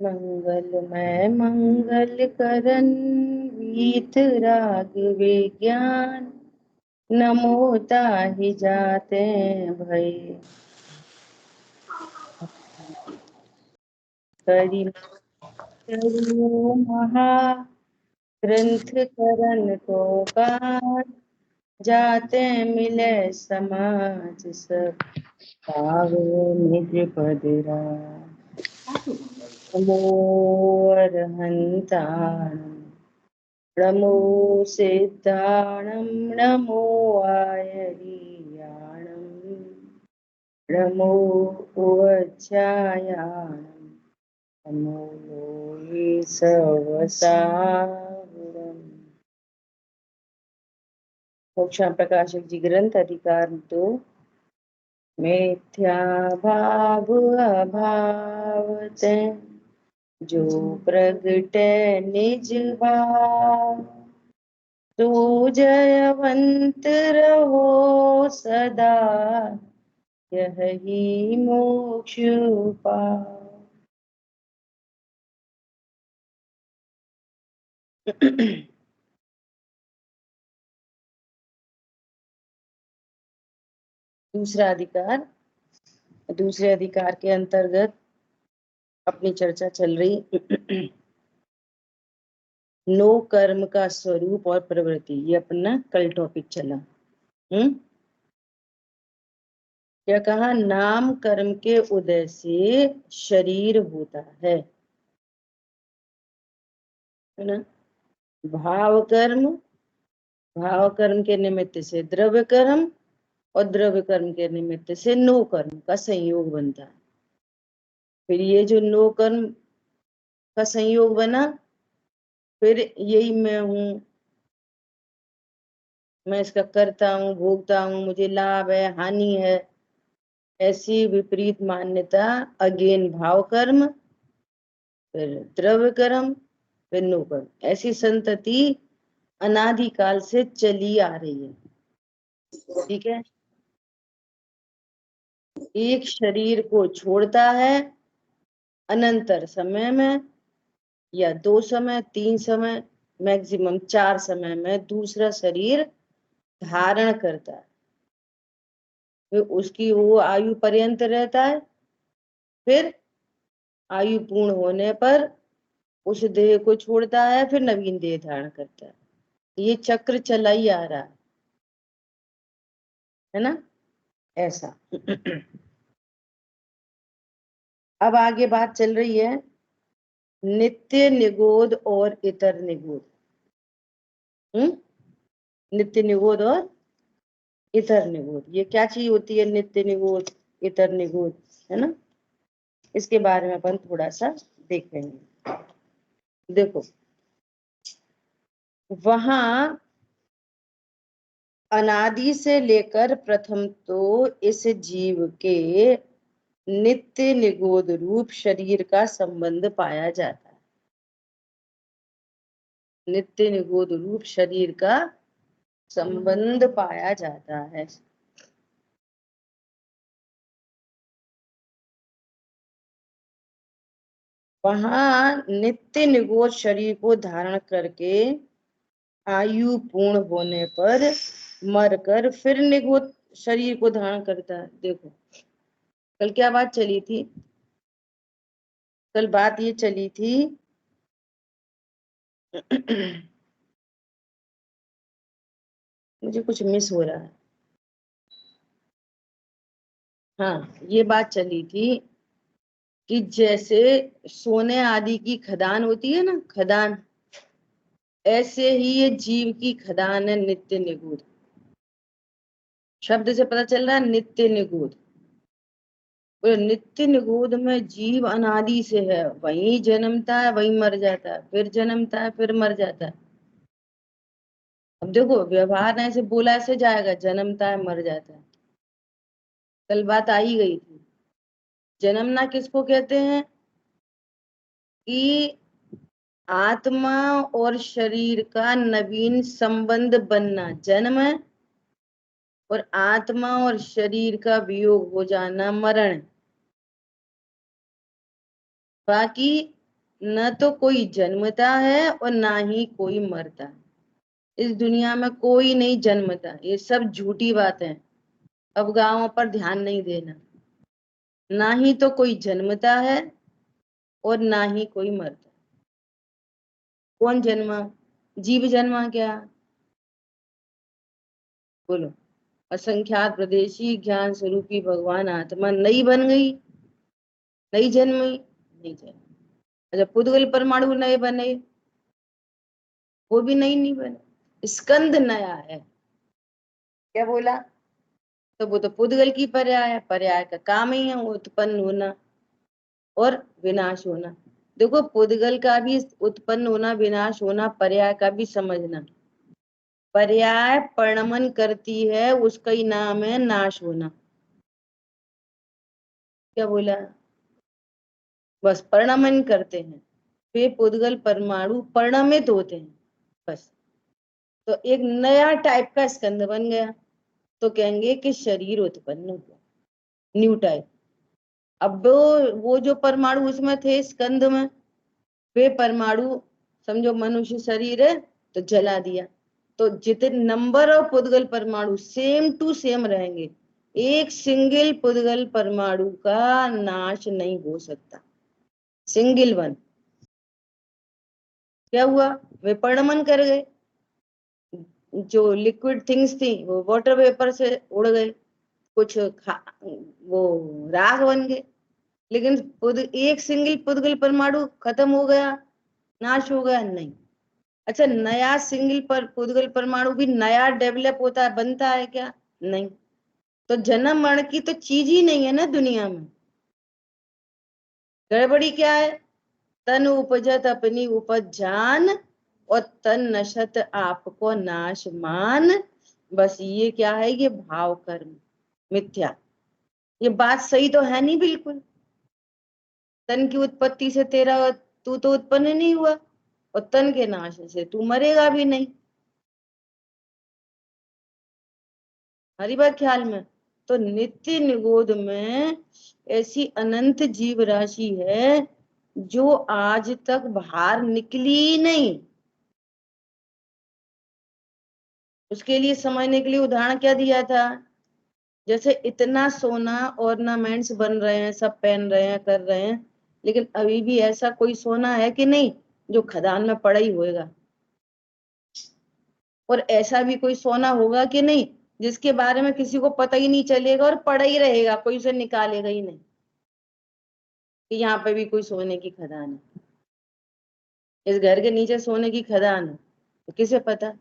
मंगलमय मंगल करन वीत राग विज्ञान, नमो ताहि जाते भय करि महा ग्रंथ करन को कार, जाते मिले समाज सब पावे निज पद राज। नमो अरहंताणं नमो सिद्धाणं नमो आयर्याणं नमो उवज्जायाणं नमो लोये सवसावरम्। मोक्षां प्रकाशक जी ग्रंथ अधिकार 2। मिथ्या भाव अभाव ते जो प्रगटे निज भाव, तू जयवंत रहो सदा यही मोक्ष पाओ। दूसरे अधिकार के अंतर्गत अपनी चर्चा चल रही। नो कर्म का स्वरूप और प्रवृत्ति, ये अपना कल टॉपिक चला। क्या कहा? नाम कर्म के उदय से शरीर होता है ना। भाव कर्म के निमित्त से द्रव्य कर्म, और द्रव्य कर्म के निमित्त से नो कर्म का संयोग बनता है। फिर ये जो नो कर्म का संयोग बना, फिर यही मैं हूं, मैं इसका करता हूं, भोगता हूं, मुझे लाभ है, हानि है, ऐसी विपरीत मान्यता अगेन भाव कर्म, फिर द्रव्य कर्म, फिर नो कर्म, ऐसी संतति अनादिकाल से चली आ रही है। ठीक है। एक शरीर को छोड़ता है अनंतर समय में, या 2 समय, 3 समय, मैक्सिमम 4 समय में दूसरा शरीर धारण करता है। फिर उसकी वो आयु पर्यंत रहता है, फिर आयु पूर्ण होने पर उस देह को छोड़ता है, फिर नवीन देह धारण करता है। ये चक्र चला ही आ रहा है ना, ऐसा। अब आगे बात चल रही है नित्य निगोद और इतर निगोद। नित्य निगोद और इतर निगोद, ये क्या चीज होती है? नित्य निगोद, इतर निगोद, है ना। इसके बारे में अपन थोड़ा सा देखेंगे। देखो, वहां अनादि से लेकर प्रथम तो इस जीव के नित्य निगोद रूप शरीर का संबंध पाया जाता है। नित्य निगोद रूप शरीर का संबंध पाया जाता है। वहां नित्य निगोद शरीर को धारण करके आयु पूर्ण होने पर मरकर फिर निगोद शरीर को धारण करता है। देखो, कल क्या बात चली थी? कल बात ये चली थी मुझे कुछ मिस हो रहा है। हाँ, ये बात चली थी कि जैसे सोने आदि की खदान होती है ना, खदान, ऐसे ही ये जीव की खदान है नित्य निगूढ़। शब्द से पता चल रहा है नित्य निगूढ़। नित्य निगूढ़ में जीव अनादि से है, वहीं जन्मता है, वहीं मर जाता है, फिर जन्मता है, फिर मर जाता है। अब देखो, व्यवहार ऐसे बोला ऐसे जाएगा, जन्मता है, मर जाता है। कल बात आई गई थी। जन्मना किसको कहते हैं? कि आत्मा और शरीर का नवीन संबंध बनना जन्म है, और आत्मा और शरीर का वियोग हो जाना मरण है। बाकी न तो कोई जन्मता है और ना ही कोई मरता है। इस दुनिया में कोई नहीं जन्मता, ये सब झूठी बात है। अब गाँवों पर ध्यान नहीं देना। ना ही तो कोई जन्मता है और ना ही कोई मरता। कौन जन्मा? जीव जन्मा क्या? बोलो। असंख्यात प्रदेशी ज्ञान स्वरूपी भगवान आत्मा नई बन गई, नई जन्मी? नहीं जन्मी। अच्छा, पुद्गल परमाणु नए बने? वो भी नहीं बने। स्कंद नया है। क्या बोला? तो वो तो पुद्गल की पर्याय है, पर्याय का काम ही है उत्पन्न होना और विनाश होना। देखो, पुद्गल का भी उत्पन्न होना विनाश होना, पर्याय का भी समझना। पर्याय परिणमन करती है, उसका ही नाम है नाश होना। क्या बोला? बस परिणमन करते हैं, वे पुद्गल परमाणु परिणमित होते हैं बस। तो एक नया टाइप का स्कंद बन गया, तो कहेंगे कि शरीर उत्पन्न हुआ, न्यू टाइप। अब वो जो परमाणु उसमें थे स्कंद में, वे परमाणु समझो मनुष्य शरीर है तो जला दिया, तो जितने नंबर ऑफ पुद्गल परमाणु सेम टू सेम रहेंगे। एक सिंगल पुद्गल परमाणु का नाश नहीं हो सकता, सिंगल वन। क्या हुआ? वे परिणमन कर गए। जो लिक्विड थिंग्स थी वो वाटर वेपर से उड़ गए, कुछ वो राख बन गए। लेकिन एक सिंगल पुद्गल परमाणु खत्म हो गया, नाश हो गया? नहीं। अच्छा, नया सिंगल पर पुद्गल परमाणु भी नया डेवलप होता है, बनता है क्या? नहीं। तो जन्म मरण की तो चीज ही नहीं है ना दुनिया में। गड़बड़ी क्या है? तन उपजत अपनी उपज जान, और तन नशत आपको नाश मान। बस ये क्या है? ये भाव कर्म मिथ्या। ये बात सही तो है नहीं बिल्कुल। तन की उत्पत्ति से तेरा तू तो उत्पन्न नहीं हुआ, और तन के नाश से तू मरेगा भी नहीं। हरी बात ख्याल में। तो नित्य निगोद में ऐसी अनंत जीव राशि है जो आज तक बाहर निकली ही नहीं। उसके लिए समझने के लिए उदाहरण क्या दिया था? जैसे इतना सोना ऑर्नामेंट्स बन रहे हैं, सब पहन रहे हैं, कर रहे हैं, लेकिन अभी भी ऐसा कोई सोना है कि नहीं जो खदान में पड़ा ही होएगा? और ऐसा भी कोई सोना होगा कि नहीं जिसके बारे में किसी को पता ही नहीं चलेगा और पड़ा ही रहेगा, कोई उसे निकालेगा ही नहीं कि यहाँ पे भी कोई सोने की खदान है, इस घर के नीचे सोने की खदान है। तो किसे पता?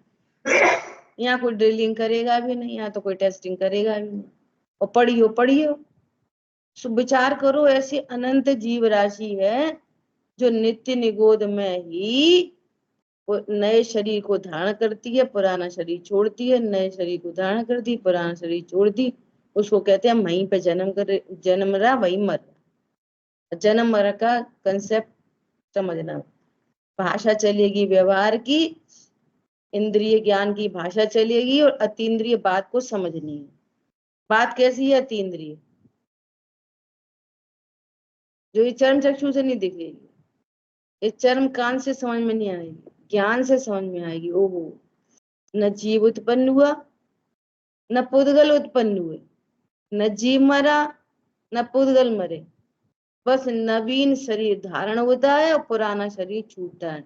यहाँ कोई ड्रिलिंग करेगा भी नहीं, यहाँ तो कोई टेस्टिंग करेगा भी नहीं। और पढ़ियो पढ़ियो, विचार करो, ऐसी अनंत जीव राशि है जो नित्य निगोद में ही वो नए शरीर को धारण करती है, पुराना शरीर छोड़ती है, नए शरीर को धारण करती है, पुराना शरीर छोड़ती। उसको कहते हैं वहीं पे जन्म रहा वहीं मर रहा। जन्म मर का कंसेप्ट समझना। भाषा चलेगी व्यवहार की, इंद्रिय ज्ञान की भाषा चलेगी, और अतीन्द्रिय बात को समझनी है। बात कैसी है अतीन्द्रिय? जो ये चर्म चक्षु से नहीं दिखेगी, ये चर्म कान से समझ में नहीं आएगी, ज्ञान से समझ में आएगी। ओहो, न जीव उत्पन्न हुआ, न पुद्गल उत्पन्न हुए, न जीव मरा, न पुद्गल मरे। बस नवीन शरीर धारण होता है और पुराना शरीर छूटता है।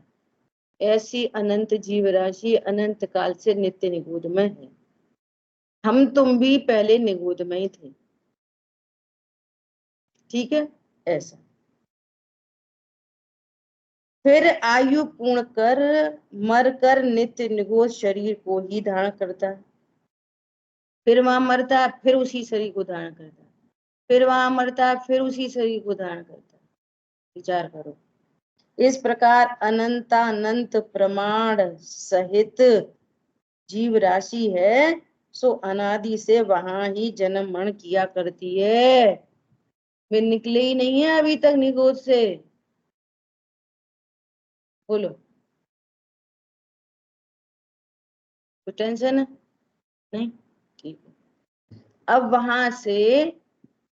ऐसी अनंत जीव राशि अनंत काल से नित्य निगोद में है। हम तुम भी पहले निगोद में ही थे, ठीक है? ऐसा। फिर आयु पूर्ण कर मर कर नित्य निगोद शरीर को ही धारण करता है। फिर वहां मरता है, फिर उसी शरीर को धारण करता है, फिर वहां मरता है, फिर उसी शरीर को धारण करता है। विचार करो। इस प्रकार अनंतानंत प्रमाण सहित जीव राशि है, सो अनादि से वहां ही जन्म मरण किया करती है। वे निकले ही नहीं है अभी तक निगोद से। बोलो, कोई टेंशन है? नहीं? ठीक है। अब वहां से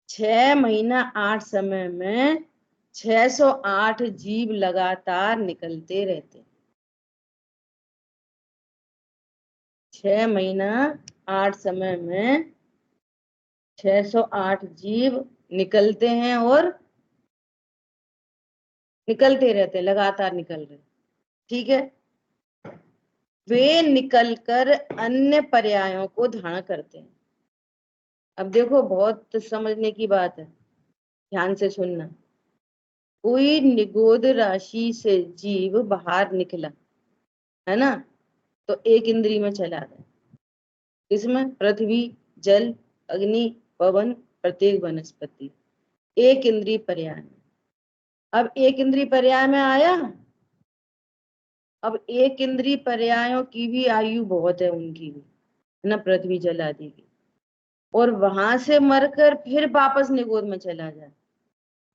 6 महीना 8 समय में 608 जीव लगातार निकलते रहते। 6 महीना 8 समय में 608 जीव निकलते हैं और निकलते रहते, लगातार निकल रहे। ठीक है, वे निकलकर अन्य पर्यायों को धारण करते हैं। अब देखो, बहुत समझने की बात है, ध्यान से सुनना। कोई निगोद राशि से जीव बाहर निकला, है ना, तो एक इंद्री में चला गया। इसमें पृथ्वी, जल, अग्नि, पवन, प्रत्येक वनस्पति, एक इंद्री पर्याय में। अब एक इंद्री पर्याय में आया। अब एक इंद्री पर्यायों की भी आयु बहुत है, उनकी भी, है ना, पृथ्वी, जल आदि की। और वहां से मरकर फिर वापस निगोद में चला जाए,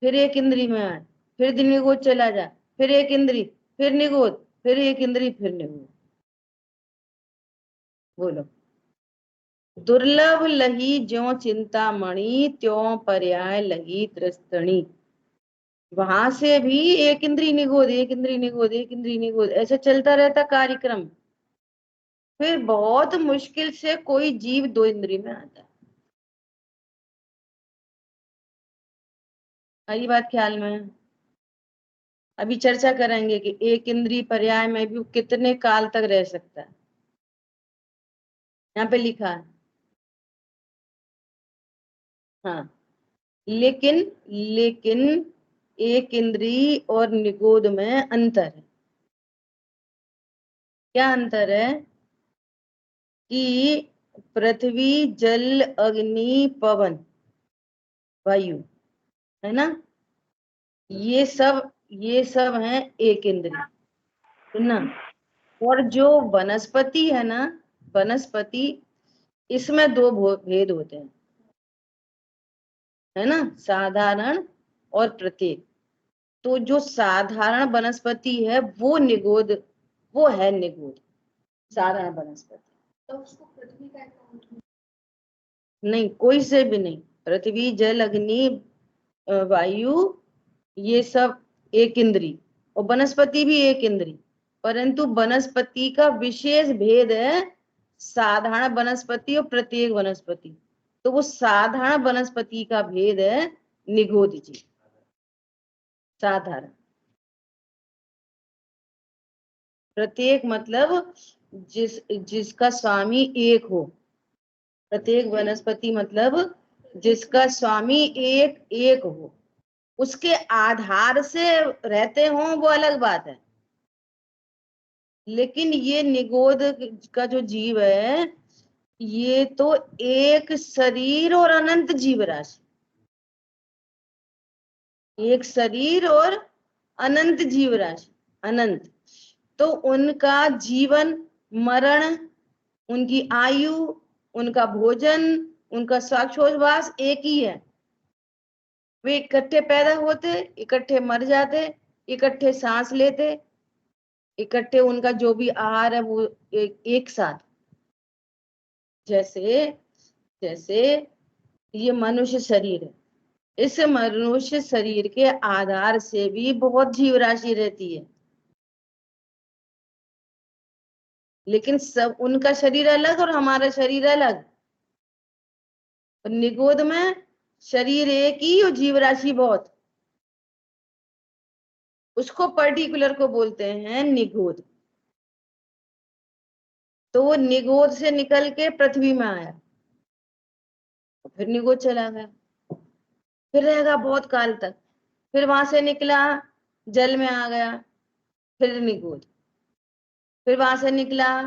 फिर एक इंद्री में आए, फिर निगोद चला जाए, फिर एक इंद्री, फिर निगोद, फिर एक इंद्री, फिर निगोद। बोलो। दुर्लभ लही ज्यों चिंतामणि, त्यों पर्याय लही त्रस्तणी। वहां से भी एक इंद्री निगोद, एक इंद्री निगोद, एक इंद्री निगोद, ऐसे चलता रहता कार्यक्रम। फिर बहुत मुश्किल से कोई जीव 2 इंद्री में आता है। आई बात ख्याल में? अभी चर्चा करेंगे कि एक इंद्री पर्याय में भी कितने काल तक रह सकता है। यहाँ पे लिखा है। हाँ, लेकिन लेकिन एक इंद्री और निगोद में अंतर है। क्या अंतर है? कि पृथ्वी, जल, अग्नि, पवन, वायु, है ना, ये सब हैं एक इंद्री, सुनना। और जो वनस्पति है ना, वनस्पति, इसमें 2 भेद होते हैं, है ना, साधारण और प्रत्येक। तो जो साधारण वनस्पति है वो निगोद, वो है निगोद, साधारण वनस्पति। तो उसको पृथ्वी का नहीं, कोई से भी नहीं। पृथ्वी, जल, अग्नि, वायु, ये सब एक इंद्री, और वनस्पति भी एक इंद्री। परंतु वनस्पति का विशेष भेद है साधारण वनस्पति और प्रत्येक वनस्पति। तो वो साधारण वनस्पति का भेद है निगोद जी, साधारण। प्रत्येक मतलब जिसका स्वामी एक हो। प्रत्येक वनस्पति मतलब जिसका स्वामी एक एक हो, उसके आधार से रहते हो, वो अलग बात है। लेकिन ये निगोद का जो जीव है, ये तो एक शरीर और अनंत जीव राशि, एक शरीर और अनंत जीव राशि, अनंत। तो उनका जीवन, मरण, उनकी आयु, उनका भोजन, उनका श्वासोच्छ्वास एक ही है। वे इकट्ठे पैदा होते, इकट्ठे मर जाते, इकट्ठे सांस लेते, इकट्ठे उनका जो भी आहार है वो एक साथ। जैसे जैसे ये मनुष्य शरीर है, इस मनुष्य शरीर के आधार से भी बहुत जीव राशि रहती है, लेकिन सब उनका शरीर अलग और हमारा शरीर अलग। और निगोद में शरीर एक ही और जीव राशि बहुत, उसको पर्टिकुलर को बोलते हैं निगोद। तो वो निगोद से निकल के पृथ्वी में आया, फिर निगोद चला गया, फिर रहेगा बहुत काल तक, फिर वहां से निकला, जल में आ गया, फिर निगोद, फिर वहां से निकला,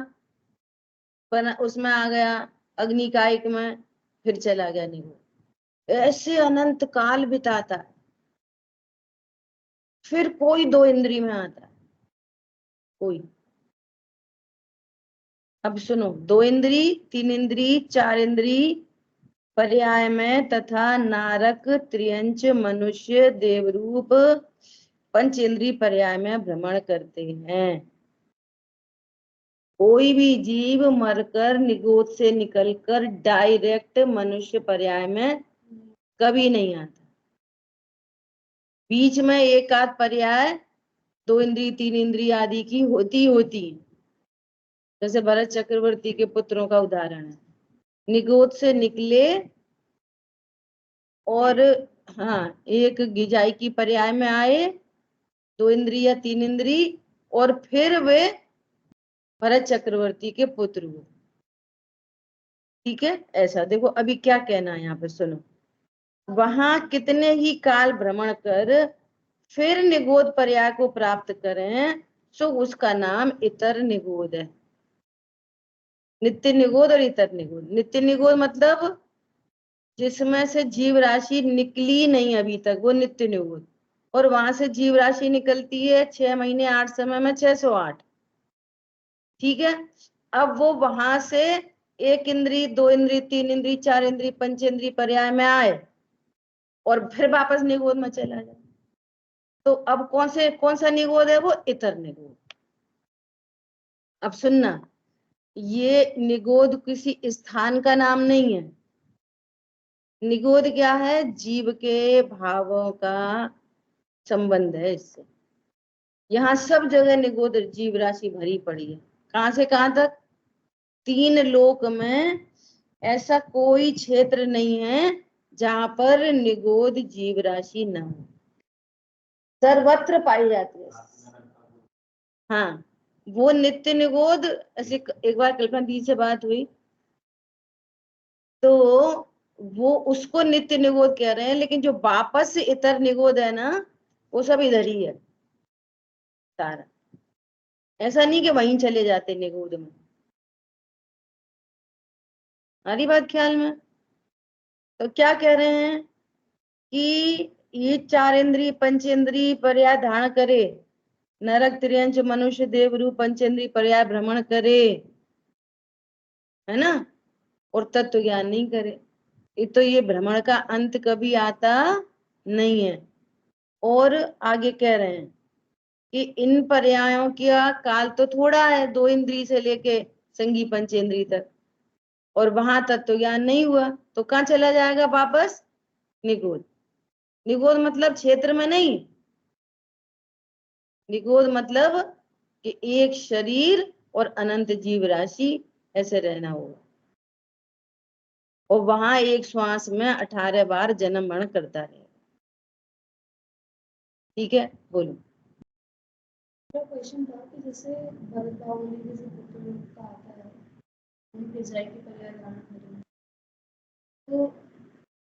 बना उसमें आ गया, अग्निकायिक में, फिर चला गया निगोद। ऐसे अनंत काल बिताता है। फिर कोई 2 इंद्री में आता है, कोई। अब सुनो, 2 इंद्री, 3 इंद्री, 4 इंद्री पर्याय में तथा नारक, त्रियंच, मनुष्य, देवरूप, पंचेंद्री पर्याय में भ्रमण करते हैं। कोई भी जीव मरकर निगोद से निकलकर डायरेक्ट मनुष्य पर्याय में कभी नहीं आता। बीच में एक आध पर्याय 2 इंद्री 3 इंद्री आदि की होती है। जैसे भरत चक्रवर्ती के पुत्रों का उदाहरण है, निगोद से निकले और हाँ एक गिजाई की पर्याय में आए, 2 इंद्री या 3 इंद्री, और फिर वे भरत चक्रवर्ती के पुत्र हुए। ठीक है, ऐसा देखो अभी क्या कहना है यहाँ पे, सुनो। वहां कितने ही काल भ्रमण कर फिर निगोद पर्याय को प्राप्त करें, सो उसका नाम इतर निगोद है। नित्य निगोद और इतर निगोद। नित्य निगोद मतलब जिसमें से जीव राशि निकली नहीं अभी तक, वो नित्य निगोद। और वहां से जीव राशि निकलती है 6 महीने 8 समय में 608। ठीक है, अब वो वहां से 1 इंद्री 2 इंद्री 3 इंद्री 4 इंद्री पंचेंद्री पर्याय में आए और फिर वापस निगोद में चला जाए। तो अब कौन सा निगोद है, वो इतर निगोद। अब सुनना, ये निगोद किसी स्थान का नाम नहीं है। निगोद क्या है, जीव के भावों का संबंध है इससे। यहाँ सब जगह निगोद जीव राशि भरी पड़ी है। कहां से कहां तक, 3 लोक में ऐसा कोई क्षेत्र नहीं है जहां पर निगोद जीव राशि न हो, सर्वत्र पाई जाती है। हाँ, वो नित्य निगोद, ऐसे एक बार कल्पना दी से बात हुई तो वो उसको नित्य निगोद कह रहे हैं, लेकिन जो वापस से इतर निगोद है ना, वो सब इधर ही है सारा। ऐसा नहीं कि वहीं चले जाते निगोद में। हमारी बात ख्याल में। तो क्या कह रहे हैं कि ये 4 इंद्रिय पंचेंद्रिय पर्याय धारण करे, नरक त्रियंच मनुष्य देव रूप पंचेंद्रिय पर्याय भ्रमण करे, है ना, और तत्व ज्ञान नहीं करे, तो ये भ्रमण का अंत कभी आता नहीं है। और आगे कह रहे हैं कि इन पर्यायों का काल तो थोड़ा है, 2 इंद्रिय से लेके संगी पंचेंद्रिय तक, और वहां तत्व ज्ञान नहीं हुआ तो कहाँ चला जाएगा वापस, निगोद। निगोद मतलब क्षेत्र में नहीं, निगोद मतलब कि एक शरीर और अनंत जीव राशि ऐसे रहना होगा, और वहां एक श्वास में 18 बार जन्म मरण करता रहेगा। ठीक है, बोलो। मेरा क्वेश्चन था कि जैसे भरत बाहुबली जैसे पुत्र का आता है, उनके जाय के पर्याय धारण करें, तो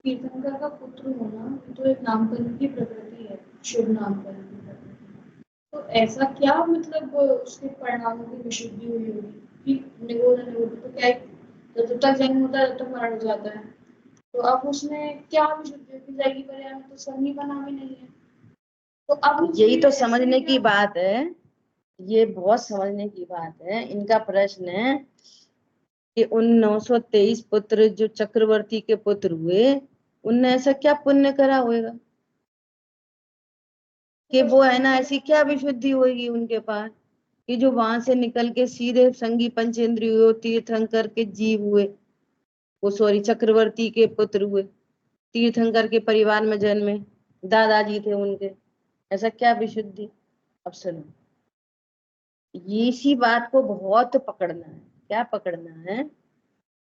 तीर्थंकर का पुत्र होना तो एक नामकरण की प्रकृति है, शुभ नामकरण की प्रकृति। तो ऐसा क्या मतलब उसके परिणामों की विशुद्धि हुई होगी कि निगोद निगोद तो क्या है, जब तक जन्म होता है तब तक मरण हो जाता है, तो अब उसमें क्या विशुद्धि होगी जाएगी, पर्याय में तो सही बना भी नहीं है। तो अब यही तो समझने की बात है, ये बहुत समझने की बात है। इनका प्रश्न है कि उन 923 पुत्र जो चक्रवर्ती के पुत्र हुए, उनने ऐसा क्या पुण्य करा होगा कि वो है ना, ऐसी क्या विशुद्धि होगी उनके पास कि जो वहां से निकल के सीधे संगी पंचेंद्रिय तीर्थंकर के जीव हुए, वो सॉरी चक्रवर्ती के पुत्र हुए, तीर्थंकर के परिवार में जन्मे, दादाजी थे उनके, ऐसा क्या विशुद्धि। अब सुनो, ये इसी बात को बहुत पकड़ना है। क्या पकड़ना है,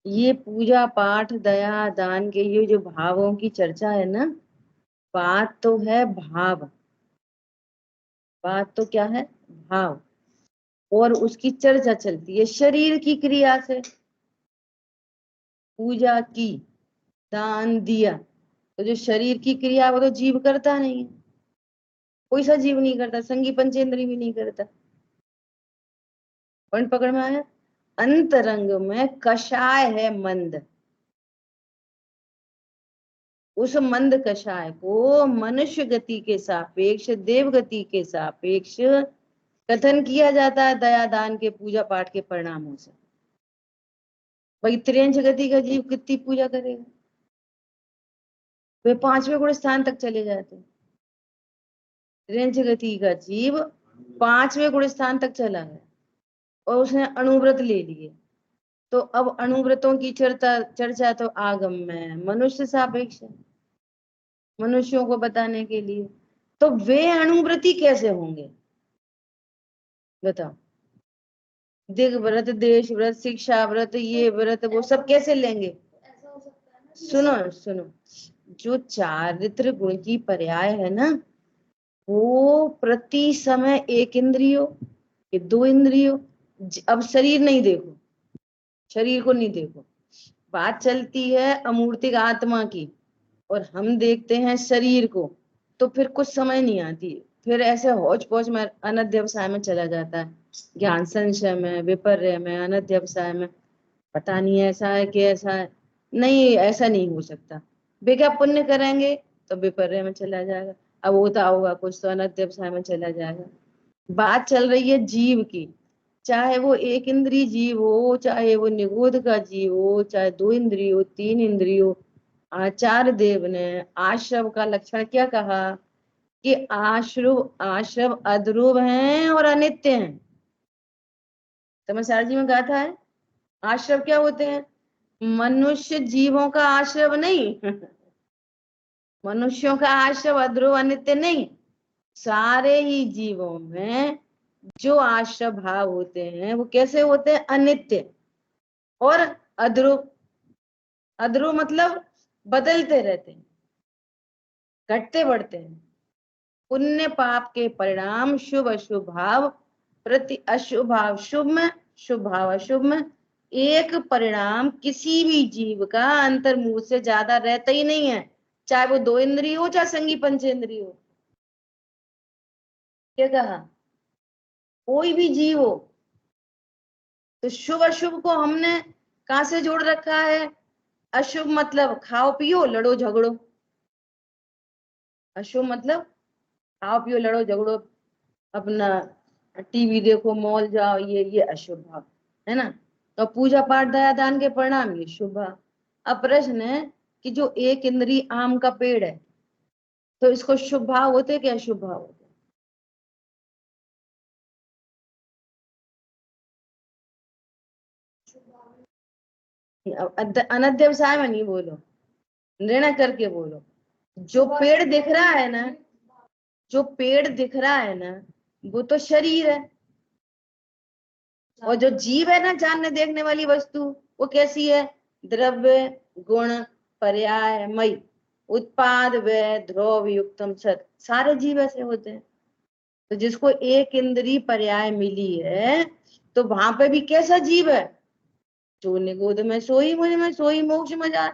ये पूजा पाठ दया दान के ये जो भावों की चर्चा है ना, बात तो है भाव, बात तो क्या है, भाव। और उसकी चर्चा चलती है शरीर की क्रिया से, पूजा की दान दिया, तो जो शरीर की क्रिया वो तो जीव करता नहीं है, कोई सा जीव नहीं करता, संगी पंचेंद्री भी नहीं करता। पॉइंट पकड़ में आया। अंतरंग में कषाय है मंद, उस मंद कषाय को मनुष्य गति के सापेक्ष देव गति के सापेक्ष कथन किया जाता है दया दान के पूजा पाठ के परिणामों से। भाई त्रियंश गति का जीव कितनी पूजा करेगा, वे 5वें गुण स्थान तक चले जाते। त्रियंश गति का जीव 5वें गुण स्थान तक चला गया और उसने अणुव्रत ले लिए, तो अब अणुव्रतों की चर्चा तो आगम में मनुष्य सापेक्ष है, मनुष्यों को बताने के लिए। तो वे अनुव्रती कैसे होंगे बताओ। दिग व्रत, देश व्रत, शिक्षा व्रत, ये व्रत, वो सब कैसे लेंगे। ऐसा हो सकता है ना, सुनो सुनो, जो चारित्र गुण की पर्याय है ना, वो प्रति समय एक इंद्रियो कि दो इंद्रियो, अब शरीर नहीं देखो, शरीर को नहीं देखो, बात चलती है अमूर्तिक आत्मा की, और हम देखते हैं शरीर को, तो फिर कुछ समझ नहीं आती, फिर ऐसे हौच पौच में अनध्यवसाय में चला जाता है, ज्ञान संशय में, विपर्य में, अनध्यवसाय में, पता नहीं ऐसा है कि ऐसा है, नहीं ऐसा नहीं हो सकता, बेका पुण्य करेंगे तो विपर्य में चला जाएगा, अब होता होगा कुछ तो अनध्यवसाय में चला जाएगा। बात चल रही है जीव की, चाहे वो एक इंद्रिय जीव हो, चाहे वो निगोध का जीव हो, चाहे दो इंद्रिय हो, तीन इंद्रिय हो। आचार्य देव ने आश्रव का लक्षण क्या कहा कि आश्रव आश्रव अध्रुव हैं और अनित्य हैं। समाचार जी में गाथा है, आश्रव क्या होते हैं, मनुष्य जीवों का आश्रव नहीं मनुष्यों का आश्रव अध्रुव अनित्य नहीं, सारे ही जीवों में जो आश्रव भाव होते हैं वो कैसे होते हैं, अनित्य और अध्रुव। अध्रुव मतलब बदलते रहते हैं, घटते बढ़ते हैं। पुण्य पाप के परिणाम शुभ अशुभ भाव प्रति अशुभ भाव शुभ में, शुभ भाव अशुभ में, एक परिणाम किसी भी जीव का अंतर्मुख से ज्यादा रहता ही नहीं है, चाहे वो दो इंद्रिय हो चाहे संगी पंचेंद्रिय हो। क्या कहा, कोई भी जीव हो। तो शुभ अशुभ को हमने कहां से जोड़ रखा है, अशुभ मतलब खाओ पियो लड़ो झगड़ो, अशुभ मतलब खाओ पियो लड़ो झगड़ो, अपना टीवी देखो मॉल जाओ, ये अशुभ भाव है ना। तो पूजा पाठ दया दान के परिणाम ये शुभ भाव। अब प्रश्न है कि जो एक इंद्री आम का पेड़ है, तो इसको शुभ भाव होते कि अशुभ भाव होते। अनध्यवसाय में नहीं बोलो, निर्णय करके बोलो। जो पेड़ दिख रहा है ना, जो पेड़ दिख रहा है ना, वो तो शरीर है, और जो जीव है ना, जानने देखने वाली वस्तु, वो कैसी है, द्रव्य गुण पर्याय मई उत्पाद व ध्रुव युक्तम सत, सारे जीव ऐसे होते हैं। तो जिसको एक इंद्री पर्याय मिली है, तो वहां पे भी कैसा जीव है, जो निगोद में सोई मुझ में सोई मोक्ष में जा,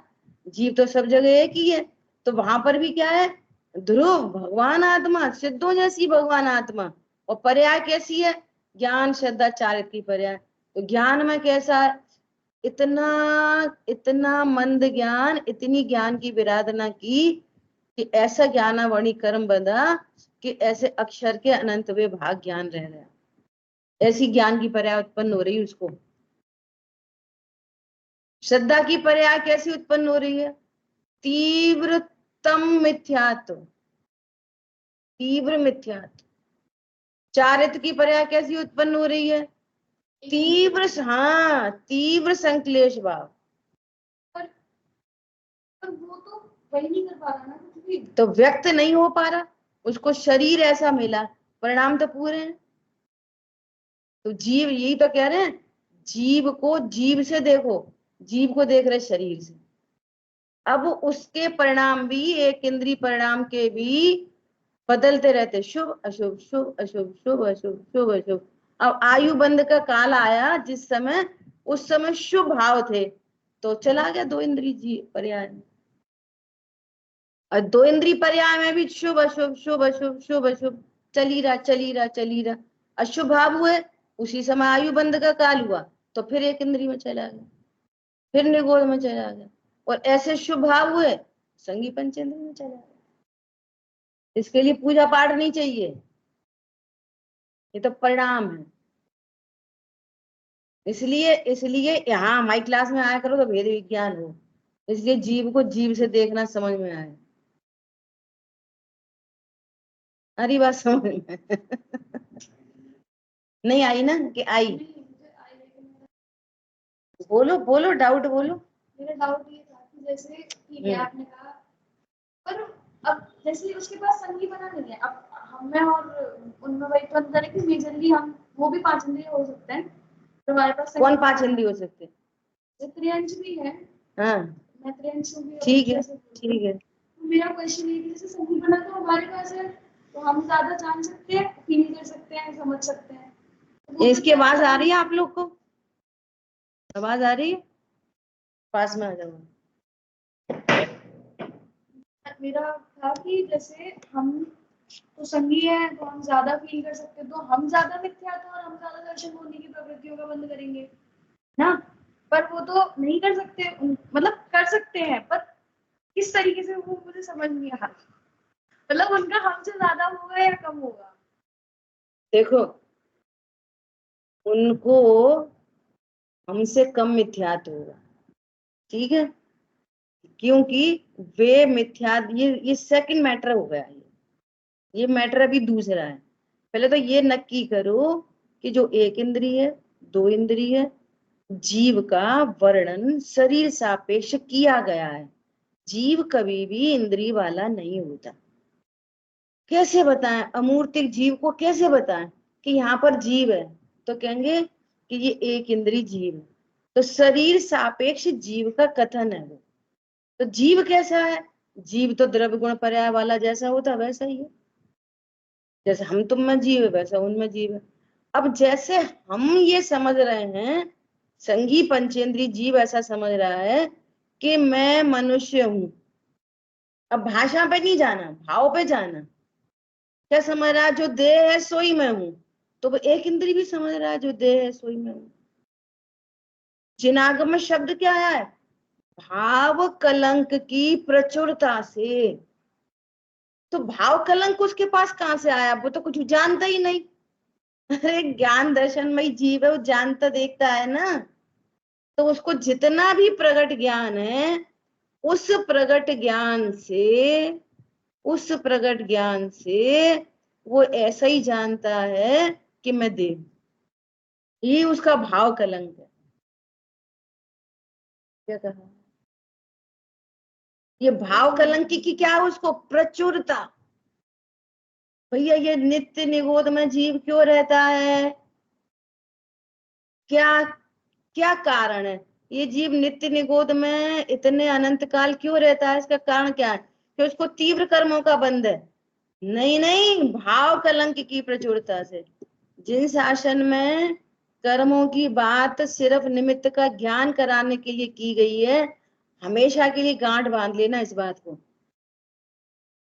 जीव तो सब जगह एक ही है। तो वहां पर भी क्या है, ध्रुव भगवान आत्मा, सिद्धों जैसी भगवान आत्मा, और पर्याय कैसी है, ज्ञान श्रद्धा चारित्र की पर्याय। तो ज्ञान में कैसा है, इतना इतना मंद ज्ञान, इतनी ज्ञान की विराधना की कि ऐसा ज्ञानावणी कर्म बंधा कि ऐसे अक्षर के अनंत वे भाग ज्ञान रह गया, ऐसी ज्ञान की पर्याय उत्पन्न हो रही है उसको। श्रद्धा की पर्याय कैसी उत्पन्न हो रही है, तीव्रतम मिथ्यात्व, तीव्र मिथ्यात्व। चारित्र की पर्याय कैसी उत्पन्न हो रही है, तीव्र, हाँ तीव्र संक्लेश भाव। पर वो तो वही नहीं कर पा रहा ना कुछ भी, तो व्यक्त नहीं हो पा रहा, उसको शरीर ऐसा मिला, परिणाम तो पूरे हैं। तो जीव यही तो कह रहे हैं, जीव को जीव से देखो, जीव को देख रहे शरीर से। अब उसके परिणाम भी एक इंद्रिय परिणाम के भी बदलते रहते, शुभ अशुभ शुभ अशुभ शुभ अशुभ शुभ अशुभ। अब आयु बंद का काल आया जिस समय, उस समय शुभ भाव थे, तो चला गया दो इंद्रिय जी पर्याय में, और दो इंद्रिय पर्याय में भी शुभ अशुभ शुभ अशुभ शुभ अशुभ चली रहा चली रहा चली रहा। अशुभ भाव हुए, उसी समय आयु बंद का काल हुआ, तो फिर एक इंद्रिय में चला गया, फिर निगोध में चला गया, और ऐसे शुभ भाव हुए, संगी पंचेंद्र में चला गया। इसके लिए पूजा पाठ नहीं चाहिए, ये तो परिणाम है। इसलिए इसलिए यहाँ हमारी क्लास में आया करो तो भेद विज्ञान हो, इसलिए जीव को जीव से देखना समझ में आए। अरे बात समझ में नहीं आई ना कि आई, बोलो बोलो डाउट बोलो। मेरा डाउट ये था कि जैसे ठीक है आपने कहा, पर अब जैसे उसके पास संगी बना नहीं है, अब हमें और उनमें वही तो अंतर है कि मेजरली हम वो भी 5 इंद्रिय हो सकते हैं, तो हमारे पास कौन 5 इंद्रिय हो सकते हैं? त्रियंश भी है, हाँ मैं त्रियंश भी ठीक है, ठीक है। तो मेरा क्वेश्चन ये है कि जैसे संगी बना तो हमारे पास है, तो हम ज्यादा जान सकते हैं, फील कर सकते हैं, समझ सकते हैं, तो वो इसकी आवाज आ रही है आप लोग को? आवाज आ रही है? पास में आ जाओ। मेरा था कि जैसे हम तो संगी है तो हम ज्यादा फील कर सकते हैं, तो हम ज्यादा मिथ्या तो और हम ज्यादा दर्शन होने की प्रवृत्तियों का बंद करेंगे ना। पर वो तो नहीं कर सकते, मतलब कर सकते हैं पर किस तरीके से वो मुझे समझ नहीं आ रहा, मतलब उनका हमसे ज्यादा होगा या कम होगा। देखो, उनको हमसे कम मिथ्यात्व होगा, ठीक है, क्योंकि वे मिथ्या, ये सेकंड मैटर हो गया, ये मैटर अभी दूसरा है। पहले तो ये नक्की करो कि जो एक इंद्रिय है, दो इंद्रिय है, जीव का वर्णन शरीर सापेक्ष किया गया है। जीव कभी भी इंद्रिय वाला नहीं होता। कैसे बताएं अमूर्तिक जीव को, कैसे बताएं कि यहाँ पर जीव है, तो कहेंगे कि ये एक इंद्रिय जीव है, तो शरीर सापेक्ष जीव का कथन है वो। तो जीव कैसा है? जीव तो द्रव्य गुण पर्याय वाला जैसा होता वैसा ही है, जैसे हम तुम में जीव है वैसा उनमें जीव है। अब जैसे हम ये समझ रहे हैं, संगी पंचेंद्रिय जीव ऐसा समझ रहा है कि मैं मनुष्य हूं। अब भाषा पे नहीं जाना, भाव पे जाना। क्या समझ रहा है? जो देह है सोई मैं हूं, तो वो एक इंद्रिय भी समझ रहा है जो देह है सोई मैं हूं। जिनागम शब्द क्या है? भाव कलंक की प्रचुरता से। तो भाव कलंक उसके पास कहां से आया? वो तो कुछ जानता ही नहीं। अरे ज्ञान दर्शनमय जीव है, वो जानता देखता है ना, तो उसको जितना भी प्रगट ज्ञान है, उस प्रगट ज्ञान से उस प्रगट ज्ञान से वो ऐसा ही जानता है कि मैं देव। ये उसका भाव कलंक है। क्या कहा? ये भाव कलंक की क्या है? उसको प्रचुरता। भैया ये नित्य निगोद में जीव क्यों रहता है? क्या क्या कारण है? ये जीव नित्य निगोद में इतने अनंत काल क्यों रहता है? इसका कारण क्या है? कि उसको तीव्र कर्मों का बंध है? नहीं नहीं, भाव कलंक की प्रचुरता से। जिन शासन में कर्मों की बात सिर्फ निमित्त का ज्ञान कराने के लिए की गई है, हमेशा के लिए गांठ बांध लेना इस बात को।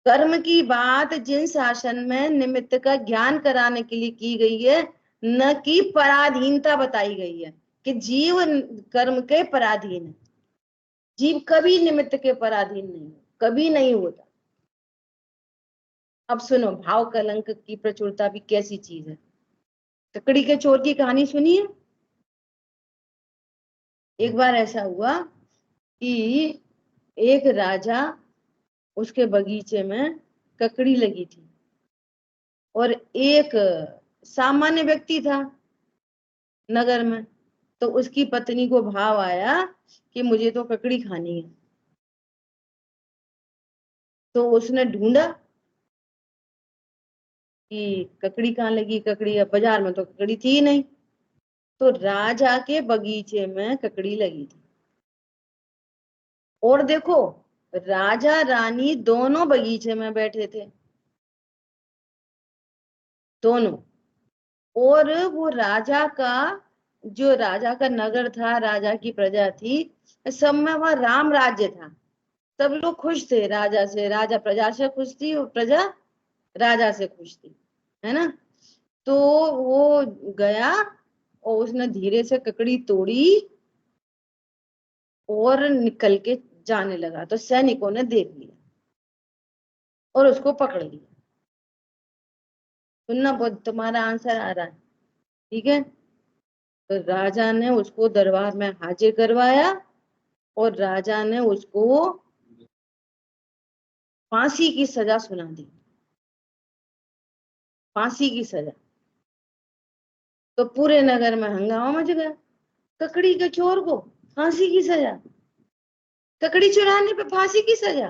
कर्म की बात जिन शासन में निमित्त का ज्ञान कराने के लिए की गई है, न कि पराधीनता बताई गई है कि जीव कर्म के पराधीन है। जीव कभी निमित्त के पराधीन नहीं, कभी नहीं होता। अब सुनो, भाव कलंक की प्रचुरता भी कैसी चीज है। ककड़ी के चोर की कहानी सुनिए। एक बार ऐसा हुआ कि एक राजा, उसके बगीचे में ककड़ी लगी थी, और एक सामान्य व्यक्ति था नगर में, तो उसकी पत्नी को भाव आया कि मुझे तो ककड़ी खानी है। तो उसने ढूंढा कि ककड़ी कहाँ लगी, ककड़ी अब बाजार में तो ककड़ी थी ही नहीं। तो राजा के बगीचे में ककड़ी लगी थी। और देखो, राजा रानी दोनों बगीचे में बैठे थे, दोनों। और वो राजा का, जो राजा का नगर था, राजा की प्रजा थी, सब में वहां राम राज्य था। सब लोग खुश थे राजा से, राजा प्रजा से खुश थी और प्रजा राजा से खुश थी, है ना। तो वो गया और उसने धीरे से ककड़ी तोड़ी और निकल के जाने लगा, तो सैनिकों ने देख लिया और उसको पकड़ लिया। सुनना, बहुत तुम्हारा आंसर आ रहा है, ठीक है। तो राजा ने उसको दरबार में हाजिर करवाया और राजा ने उसको फांसी की सजा सुना दी, फांसी की सजा। तो पूरे नगर में हंगामा मच गया, ककड़ी के चोर को फांसी की सजा, ककड़ी चुराने पे फांसी की सजा।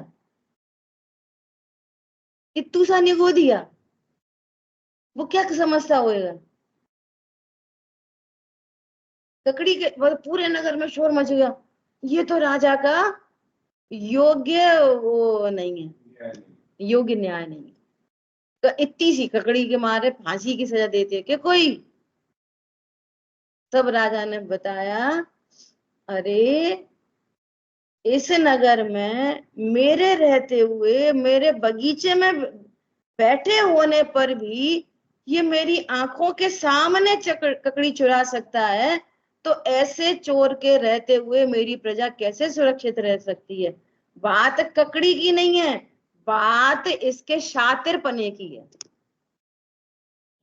इत्तू सा निगो दिया, वो क्या समझता होएगा? ककड़ी के पूरे नगर में शोर मच गया, ये तो राजा का योग्य वो नहीं है, योग्य न्याय नहीं। तो इतनी सी ककड़ी के मारे फांसी की सजा देते क्या कोई? तब राजा ने बताया, अरे इस नगर में मेरे रहते हुए, मेरे बगीचे में बैठे होने पर भी ये मेरी आंखों के सामने ककड़ी चुरा सकता है, तो ऐसे चोर के रहते हुए मेरी प्रजा कैसे सुरक्षित रह सकती है? बात ककड़ी की नहीं है, बात इसके शातिरपने की है।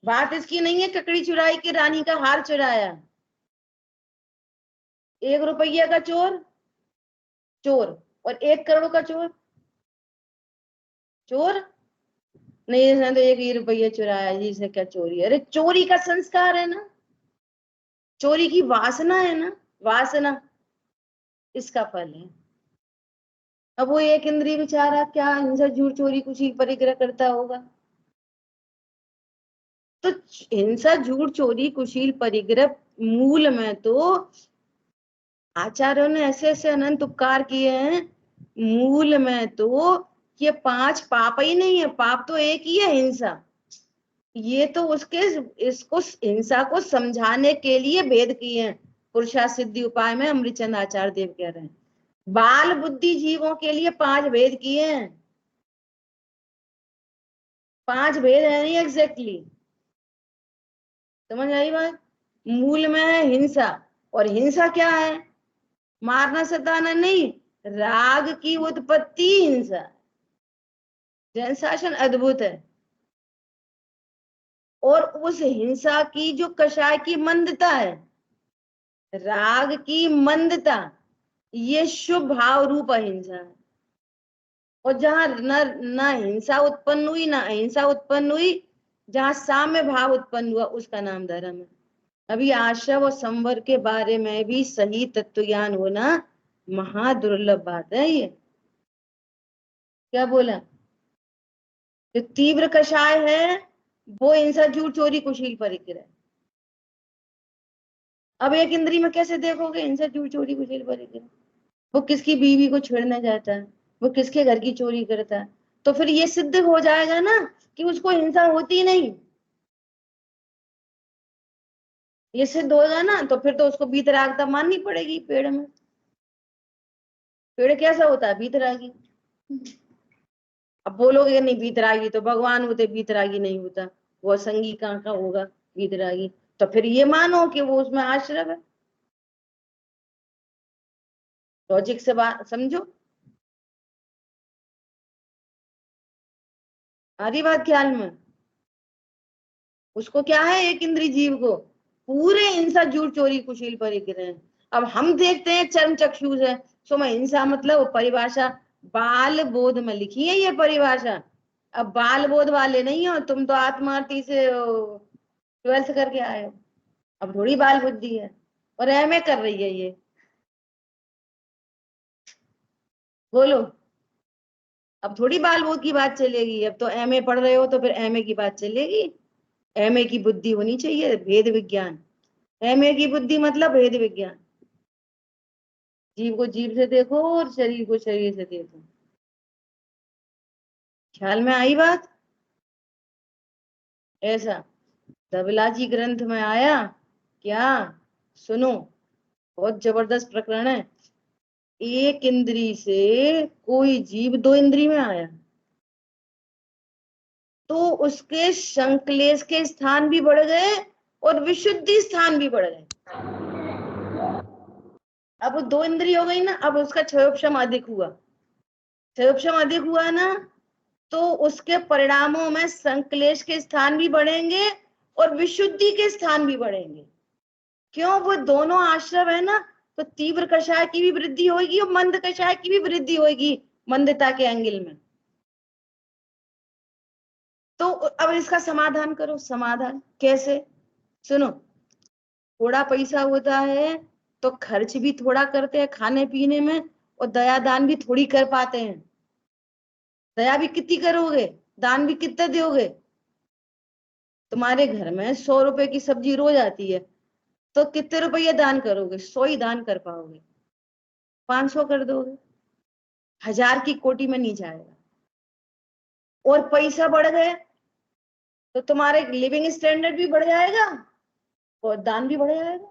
बात इसकी नहीं है ककड़ी चुराई कि रानी का हार चुराया। 1 रुपया का चोर चोर, और 1 करोड़ का चोर चोर नहीं। इसने तो 1 ही रुपया चुराया जी, इसने क्या चोरी? अरे चोरी का संस्कार है ना, चोरी की वासना है ना, वासना इसका फल है। अब वो एक इंद्रिय बेचारा क्या हिंसा झूठ चोरी कुछ ही परिग्रह करता होगा? तो हिंसा झूठ चोरी कुशील परिग्रह मूल में तो आचार्यों ने ऐसे ऐसे अनंत उपकार किए हैं। मूल में तो ये 5 पाप ही नहीं है, पाप तो एक ही है, हिंसा। ये तो उसके इसको हिंसा को समझाने के लिए भेद किए हैं। पुरुषा सिद्धि उपाय में अमृतचंद आचार्य देव कह रहे हैं, बाल बुद्धि जीवों के लिए 5 भेद किए हैं। 5 भेद है नहीं एग्जैक्टली, समझ आई बात? मूल में है हिंसा, और हिंसा क्या है? मारना सताना नहीं, राग की उत्पत्ति हिंसा। जैन शासन अद्भुत है, और उस हिंसा की जो कषाय की मंदता है, राग की मंदता, ये शुभ भाव रूप अहिंसा है। और जहां न हिंसा उत्पन्न हुई ना अहिंसा उत्पन्न हुई, जहां साम्य भाव उत्पन्न हुआ, उसका नाम धर्म है। अभी आशव और संवर के बारे में भी सही तत्व ज्ञान होना महादुर्लभ बात है। ये क्या बोला? जो तीव्र कषाय है वो हिंसा झूठ चोरी कुशील परिग्रह। अब एक इंद्री में कैसे देखोगे हिंसा झूठ चोरी कुशील परिग्रह? वो किसकी बीवी को छेड़ने जाता है, वो किसके घर की चोरी करता है, तो फिर ये सिद्ध हो जाएगा ना कि उसको हिंसा होती नहीं। ये सिद्ध होगा ना तो फिर तो उसको वीतरागता माननी पड़ेगी। पेड़ में पेड़ कैसा होता है? वीतरागी। अब बोलोगे नहीं वीतरागी तो भगवान होते, वीतरागी नहीं होता, वो असंगी कहाँ का होगा वीतरागी? तो फिर ये मानो कि वो उसमें आश्रय है। लॉजिक से बात समझो, आ रही बात ख्याल में? उसको क्या है एक इंद्रिय जीव को पूरे हिंसा झूठ चोरी कुशील परिग्रह। अब हम देखते हैं चर्म चक्षु से, सो मैं हिंसा मतलब परिभाषा बाल बोध में लिखी है ये परिभाषा। अब बाल बोध वाले नहीं हो तुम, तो आत्मार्थी से 12th करके आए हो। अब थोड़ी बाल बुद्धि है, और एमए कर रही है ये, बोलो। अब थोड़ी बाल बोध की बात चलेगी, अब तो एमए पढ़ रहे हो तो फिर एमए की बात चलेगी। एमए की बुद्धि होनी चाहिए, भेद विज्ञान। एमए की बुद्धि मतलब भेद विज्ञान। जीव को जीव से देखो और शरीर को शरीर से देखो। ख्याल में आई बात? ऐसा धवलाजी ग्रंथ में आया क्या? सुनो, बहुत जबरदस्त प्रकरण है। एक इंद्री से कोई जीव 2 इंद्री में आया तो उसके संक्लेश के स्थान भी बढ़ गए और विशुद्धि स्थान भी बढ़ गए। अब 2 इंद्री हो गई ना, अब उसका क्षयोपशम अधिक हुआ। क्षयोपशम अधिक हुआ ना, तो उसके परिणामों में संक्लेश के स्थान भी बढ़ेंगे और विशुद्धि के स्थान भी बढ़ेंगे। क्यों? वो दोनों आश्रव है ना, तो तीव्र कषाय की भी वृद्धि होगी और मंद कषाय की भी वृद्धि होगी मंदता के एंगल में। तो अब इसका समाधान करो। समाधान कैसे? सुनो, थोड़ा पैसा होता है तो खर्च भी थोड़ा करते हैं खाने पीने में, और दया दान भी थोड़ी कर पाते हैं। दया भी कितनी करोगे? दान भी कितने दोगे? तुम्हारे घर में 100 रुपए की सब्जी रोज आती है, तो कितने रुपये दान करोगे? 100 ही दान कर पाओगे। 500 कर दोगे, 1000 की कोटि में नहीं जाएगा। और पैसा बढ़ गए तो तुम्हारे लिविंग स्टैंडर्ड भी बढ़ जाएगा और दान भी बढ़ जाएगा।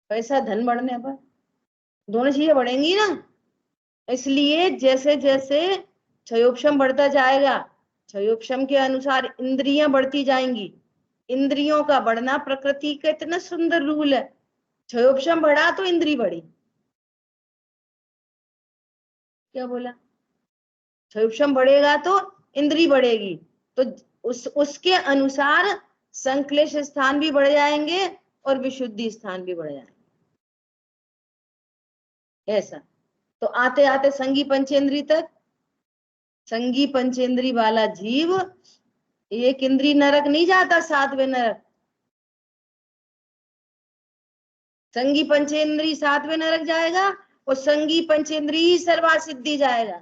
पैसा धन बढ़ने पर दोनों चीजें बढ़ेंगी ना। इसलिए जैसे जैसे क्षयोपशम बढ़ता जाएगा, क्षयोपशम के अनुसार इंद्रियां बढ़ती जाएंगी। इंद्रियों का बढ़ना प्रकृति का इतना सुंदर रूल है। क्षयोपशम बढ़ा तो इंद्री बढ़ी। क्या बोला? क्षयोपशम बढ़ेगा तो इंद्री बढ़ेगी, तो उसके अनुसार संक्लेश स्थान भी बढ़ जाएंगे और विशुद्धि स्थान भी बढ़ जाएंगे। ऐसा तो आते आते संगी पंचेंद्री तक, संगी पंचेंद्री वाला जीव एक इंद्री नरक नहीं जाता, 7वें नरक। संगी पंचेंद्री 7वें नरक जाएगा और संगी पंचेंद्री ही सर्वासिद्धि जाएगा।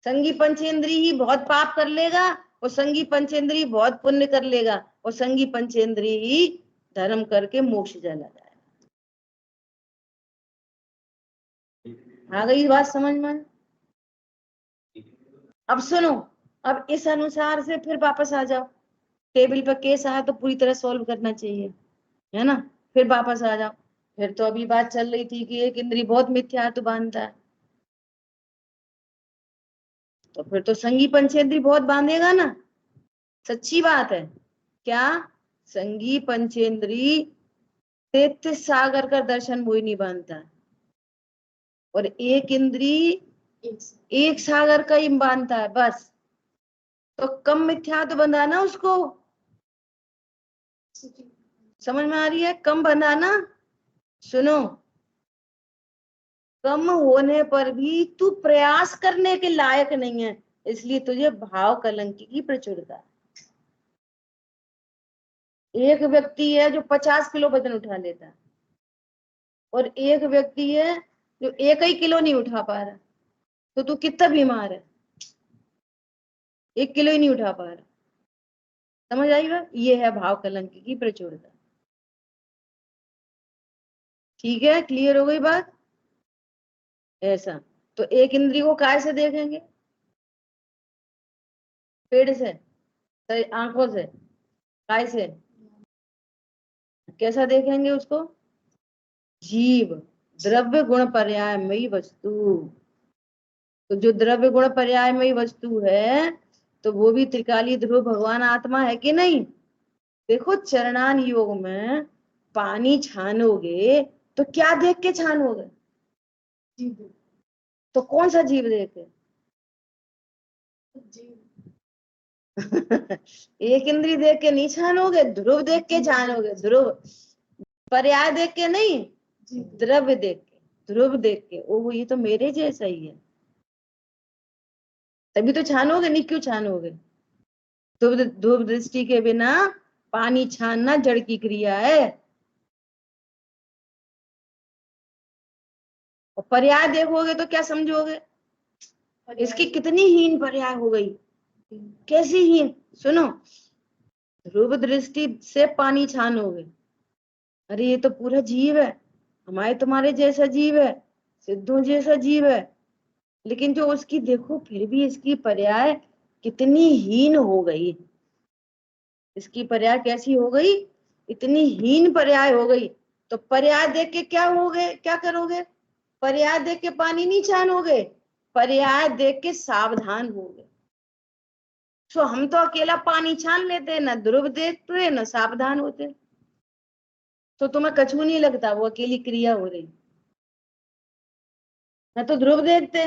संगी पंचेंद्री ही बहुत पाप कर लेगा और संगी पंचेंद्री बहुत पुण्य कर लेगा और संगी पंचेंद्री ही धर्म करके मोक्ष चला जाएगा। आ गई बात समझ में? अब सुनो, अब इस अनुसार से फिर वापस आ जाओ। टेबल पर केस आया तो पूरी तरह सॉल्व करना चाहिए, है ना? फिर वापस आ जाओ। फिर तो अभी बात चल रही थी कि एक इंद्री बहुत मिथ्यात्व बांधता है, तो फिर तो संगी पंचेंद्री बहुत बांधेगा ना। सच्ची बात है क्या? संगी पंचेंद्री 33 सागर का दर्शन वो ही नहीं बांधता, और एक इंद्री एक सागर का ही बांधता है बस। तो कम मिथ्यात्व बंधाना उसको। समझ में आ रही है? कम बंधाना। सुनो, कम होने पर भी तू प्रयास करने के लायक नहीं है, इसलिए तुझे भाव कलंकी की प्रचुरता है। एक व्यक्ति है जो 50 किलो वजन उठा लेता है, और एक व्यक्ति है जो 1 ही किलो नहीं उठा पा रहा, तो तू कितना बीमार है? 1 किलो ही नहीं उठा पा रहा। समझ आई बात? ये है भाव कलंकी की प्रचुरता। ठीक है, क्लियर हो गई बात? ऐसा तो एक इंद्री को काय से देखेंगे? पेड़ से, आंखों से, काय से? कैसा देखेंगे उसको? जीव द्रव्य गुण पर्यायमयी वस्तु। तो जो द्रव्य गुण पर्यायमयी वस्तु है, तो वो भी त्रिकाली ध्रुव भगवान आत्मा है कि नहीं? देखो चरणान योग में पानी छानोगे तो क्या देख के छानोगे? तो कौन सा जीव देखे? एक इंद्री देख के नहीं छानोगे, ध्रुव देख के छानोगे। ध्रुव पर्याय देख के नहीं, द्रव्य देख के, ध्रुव देख के। ओ ये तो मेरे जैसा ही है, तभी तो छानोगे, नहीं क्यों छानोगे? ध्रुव दृष्टि के बिना पानी छानना जड़ की क्रिया है। और पर्याय देखोगे तो क्या समझोगे? इसकी कितनी हीन पर्याय हो गई, कैसी हीन। सुनो, ध्रुव दृष्टि से पानी छानोगे, अरे ये तो पूरा जीव है, हमारे तुम्हारे जैसा जीव है, सिद्धों जैसा जीव है, लेकिन जो उसकी देखो फिर भी इसकी पर्याय कितनी हीन हो गई। इसकी पर्याय कैसी हो गई? इतनी हीन पर्याय हो गई। तो पर्याय देख के क्या हो गए, क्या करोगे? पर्याय देख के पानी नहीं छानोगे, पर्याय देख के सावधान हो गए। सो हम तो अकेला पानी छान लेते, ना ध्रुव देखते ना सावधान होते, तो तुम्हें कछू नहीं लगता वो अकेली क्रिया हो रही। ना तो ध्रुव देखते,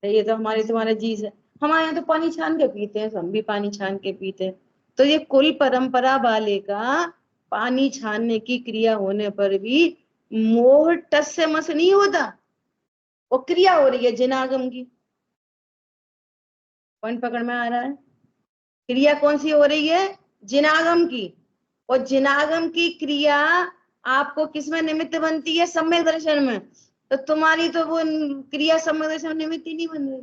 ये तो हमारे तुम्हारे जीज है, हमारे यहाँ तो पानी छान के पीते हैं, तो हम भी पानी छान के पीते हैं। तो ये कुल परंपरा वाले का पानी छानने की क्रिया होने पर भी मोह टस से मस नहीं होता, वो क्रिया हो रही है जिनागम की। पॉइंट पकड़ में आ रहा है? क्रिया कौन सी हो रही है? जिनागम की। और जिनागम की क्रिया आपको किसमें निमित्त बनती है? सम्यक दर्शन में। तो तुम्हारी तो वो क्रिया संबंध से निमित्त ही नहीं बन रही।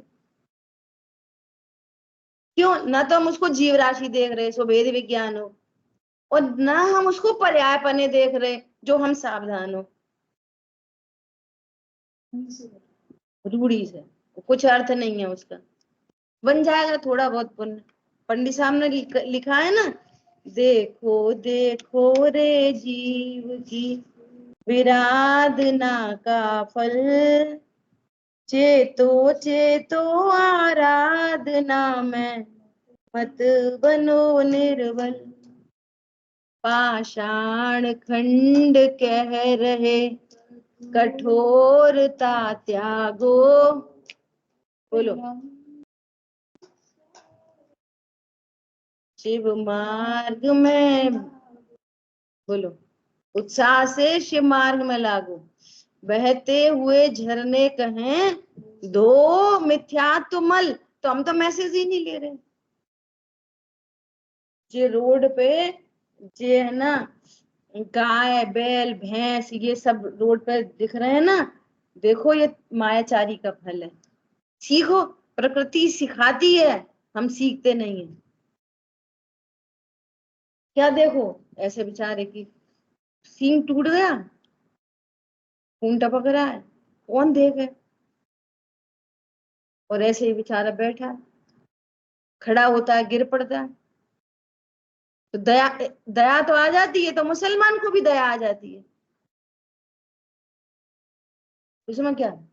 क्यों? ना तो हम उसको जीव राशि देख रहे सो भेद विज्ञान हो, और ना हम उसको पर्याय पने देख रहे जो हम सावधान हो। रूढ़ी से कुछ अर्थ नहीं है उसका। बन जाएगा थोड़ा बहुत पुण्य। पंडित साहब ने लिखा है ना, देखो देखो रे जीव की विराधना का फल, चेतो चेतो आराधना में मत बनो निर्बल। पाषाण खंड कह रहे कठोरता त्यागो, बोलो शिव मार्ग में, बोलो उत्साह से शिव मार्ग में लागो। बहते हुए झरने कहें धो मिथ्यात्व मल। तो हम तो मैसेज ही नहीं ले रहे। जे रोड पे जे है ना गाय बैल भैंस ये सब रोड पे दिख रहे हैं ना, देखो ये मायाचारी का फल है। सीखो, प्रकृति सिखाती है, हम सीखते नहीं है। क्या देखो ऐसे बेचारे की सींग टूट गया, खून टपक रहा है, कौन देखे? और ऐसे ही बेचारा बैठा है, खड़ा होता है गिर पड़ता है। तो दया दया तो आ जाती है, तो मुसलमान को भी दया आ जाती है। उसमें क्या है?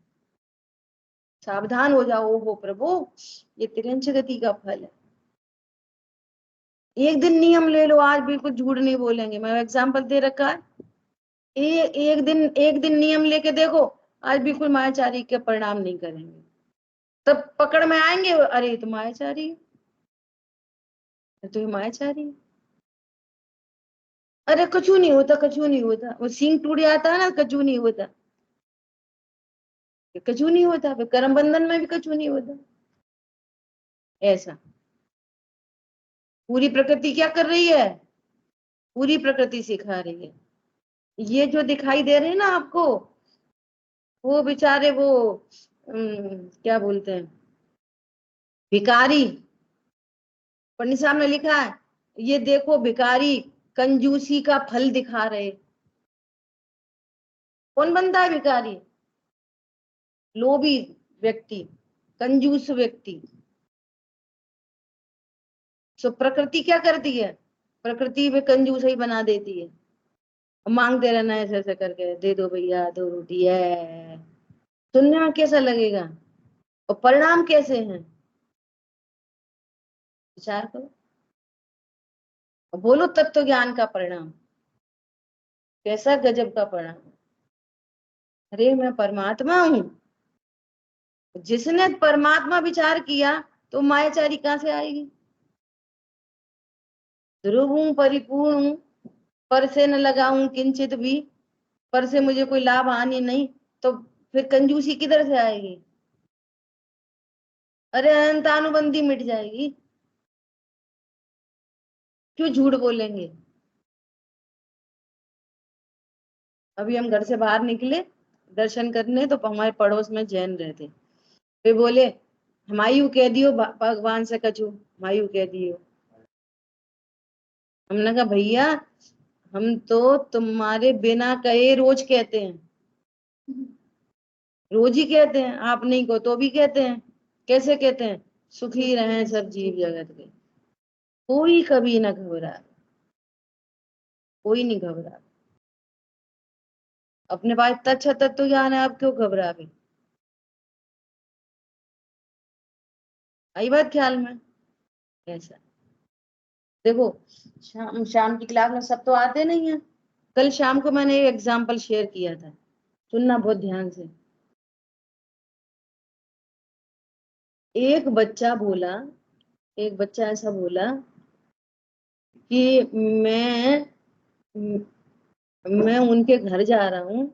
सावधान हो जाओ, हो प्रभु ये तिरंच गति का फल है। एक दिन नियम ले लो, आज बिल्कुल झूठ नहीं बोलेंगे। मैं एग्जाम्पल दे रखा है। एक दिन नियम लेके देखो, आज बिल्कुल मायाचारी के परिणाम नहीं करेंगे। तब पकड़ में आएंगे, अरे ये तो मायाचारी है, तो ये मायाचारी है। अरे कछु नहीं होता, कछु नहीं होता। वो सींग टूट जाता है ना, कछु नहीं होता, कछु नहीं होता। फिर कर्म बंधन में भी कछु नहीं होता। ऐसा पूरी प्रकृति क्या कर रही है? पूरी प्रकृति सिखा रही है। ये जो दिखाई दे रहे हैं ना आपको, वो बेचारे वो क्या बोलते हैं, भिकारी। पंडित साहब ने लिखा है, ये देखो भिकारी कंजूसी का फल दिखा रहे। कौन बनता है भिकारी? लोभी व्यक्ति, कंजूस व्यक्ति। सो प्रकृति क्या करती है? प्रकृति में कंजूस ही बना देती है। मांगते रहना ऐसे ऐसे करके, दे दो भैया 2 रोटी है। सुनने में कैसा लगेगा और परिणाम कैसे हैं? विचार करो और बोलो तत्व ज्ञान का परिणाम कैसा गजब का परिणाम। अरे मैं परमात्मा हूँ। जिसने परमात्मा विचार किया तो मायाचारी कहाँ से आएगी? ध्रुव हूँ, परिपूर्ण हूँ, पर से न लगाऊं किंचित भी, पर से मुझे कोई लाभ हानि नहीं, तो फिर कंजूसी किधर से आएगी? अरे अनंतानुबंधी मिट जाएगी। क्यों झूठ बोलेंगे? अभी हम घर से बाहर निकले दर्शन करने, तो हमारे पड़ोस में जैन रहते। वे बोले हमायूं कह दियो भगवान से कछु, हमायूं कह दियो। हमने कहा भैया हम तो तुम्हारे बिना कहे रोज कहते हैं, रोज ही कहते हैं। आप नहीं को तो भी कहते हैं। कैसे कहते हैं? सुखी रहें सब जीव जगत के। कोई कभी ना घबरा, कोई नहीं घबरा। अपने पास इतना अच्छा तत्व ज्ञान है, आप क्यों घबरा गए? आई बात ख्याल में? ऐसा देखो, शाम शाम की क्लास में सब तो आते नहीं है। कल शाम को मैंने एक एग्जाम्पल शेयर किया था, सुनना बहुत ध्यान से। एक बच्चा बोला, एक बच्चा ऐसा बोला कि मैं उनके घर जा रहा हूँ।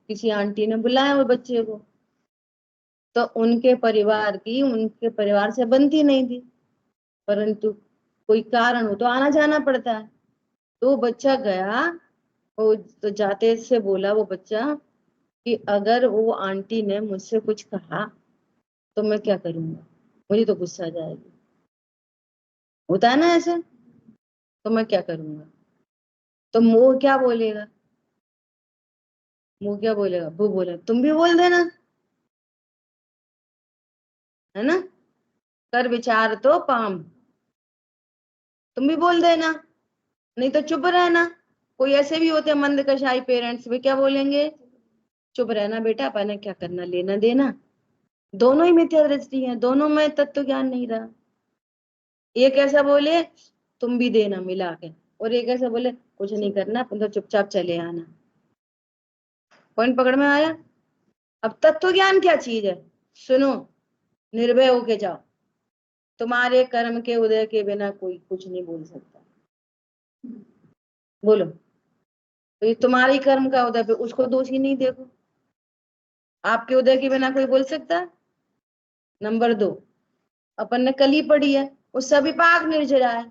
किसी आंटी ने बुलाया वो बच्चे को, तो उनके परिवार से बनती नहीं थी, परंतु कोई कारण हो तो आना जाना पड़ता है। तो बच्चा गया, वो तो जाते से बोला वो बच्चा कि अगर वो आंटी ने मुझसे कुछ कहा तो मैं क्या करूंगा, मुझे तो गुस्सा आ जाएगी, होता है ना ऐसे, तो मैं क्या करूंगा। तो मुंह क्या बोलेगा, मुंह क्या बोलेगा, वो बोले तुम भी बोल देना, है ना, कर विचार तो पाम, तुम भी बोल देना, नहीं तो चुप रहना। कोई ऐसे भी होते हैं मंद कषाई पेरेंट्स, वे क्या बोलेंगे, चुप रहना बेटा, अपन क्या करना लेना देना। दोनों ही मिथ्या दृष्टि है, दोनों में तत्व ज्ञान नहीं रहा। एक ऐसा बोले तुम भी देना मिला के, और एक ऐसा बोले कुछ नहीं करना, अपन तो चुपचाप चले आना। पॉइंट पकड़ में आया। अब तत्व ज्ञान क्या चीज है, सुनो, निर्भय होके जाओ, तुम्हारे कर्म के उदय के बिना कोई कुछ नहीं बोल सकता। बोलो, तो ये तुम्हारी कर्म का उदय, पे उसको दोषी नहीं देखो, आपके उदय के बिना कोई बोल सकता है। नंबर 2, अपन ने कली पढ़ी है, वो सभी पाक निर्जरा है,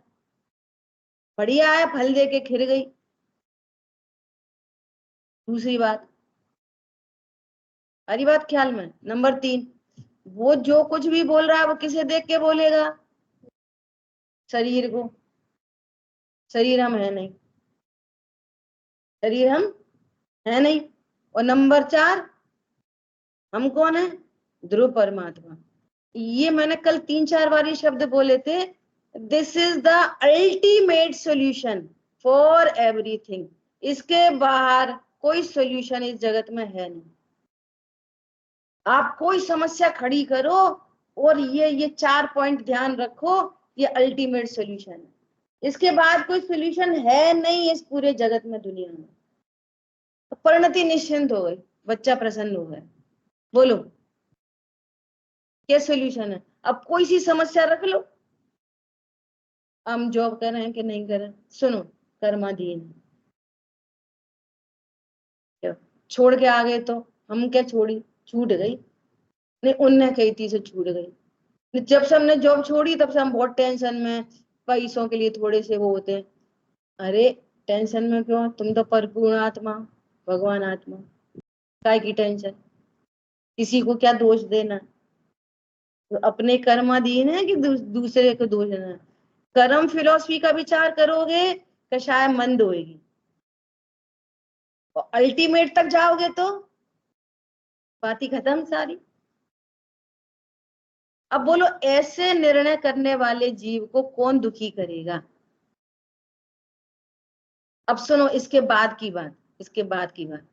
बढ़िया है, फल दे के खिर गई। दूसरी बात, हरी बात ख्याल में। नंबर 3, वो जो कुछ भी बोल रहा है वो किसे देख के बोलेगा, शरीर को, शरीर हम है नहीं, शरीर हम है नहीं। और नंबर 4, हम कौन है, ध्रुव परमात्मा। ये मैंने कल 3-4 बार ये शब्द बोले थे, this is the ultimate solution for everything. इसके बाहर कोई सॉल्यूशन इस जगत में है नहीं। आप कोई समस्या खड़ी करो और ये 4 पॉइंट ध्यान रखो, ये अल्टीमेट सॉल्यूशन है, इसके बाद कोई सॉल्यूशन है नहीं इस पूरे जगत में, दुनिया में। तो परिणति निश्चिंत हो गई, बच्चा प्रसन्न हो गया। बोलो क्या सॉल्यूशन है, अब कोई सी समस्या रख लो, हम जॉब कर रहे हैं कि नहीं कर रहे, सुनो, कर्माधीन, छोड़ के आ गए तो हम क्या छोड़ी, छूट गई, नहीं उनने कही थी से छूट गई। जब से हमने जॉब छोड़ी तब से हम बहुत टेंशन में, पैसों के लिए थोड़े से वो होते हैं। अरे टेंशन में क्यों, तुम तो परिपूर्ण आत्मा, भगवान आत्मा, काय की टेंशन, किसी को क्या दोष देना। तो अपने कर्माधीन है कि दूसरे को दोष देना। कर्म फिलॉसफी का विचार करोगे कषाय मंद होएगी, और अल्टीमेट तक जाओगे तो बात ही खत्म सारी। अब बोलो ऐसे निर्णय करने वाले जीव को कौन दुखी करेगा। अब सुनो इसके बाद की बात, इसके बाद की बात,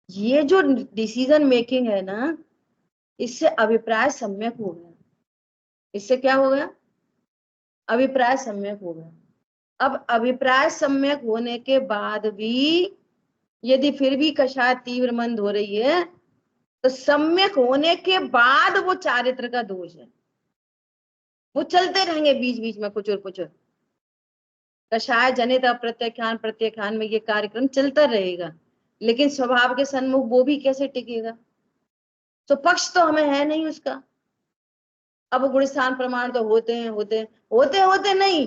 ये जो डिसीजन मेकिंग है ना, इससे अभिप्राय सम्यक हो गया। इससे क्या हो गया, अभिप्राय सम्यक हो गया। अब अभिप्राय सम्यक होने के बाद भी यदि फिर भी कषाय तीव्र मंद हो रही है, तो सम्यक होने के बाद वो चारित्र का दोष है, वो चलते रहेंगे बीच बीच में कुचुर पुचुर, कषाय जनित अप्रत्याख्यान प्रत्याख्यान में ये कार्यक्रम चलता रहेगा, लेकिन स्वभाव के सन्मुख वो भी कैसे टिकेगा। तो पक्ष तो हमें है नहीं उसका। अब गुण स्थान प्रमाण तो होते हैं, होते नहीं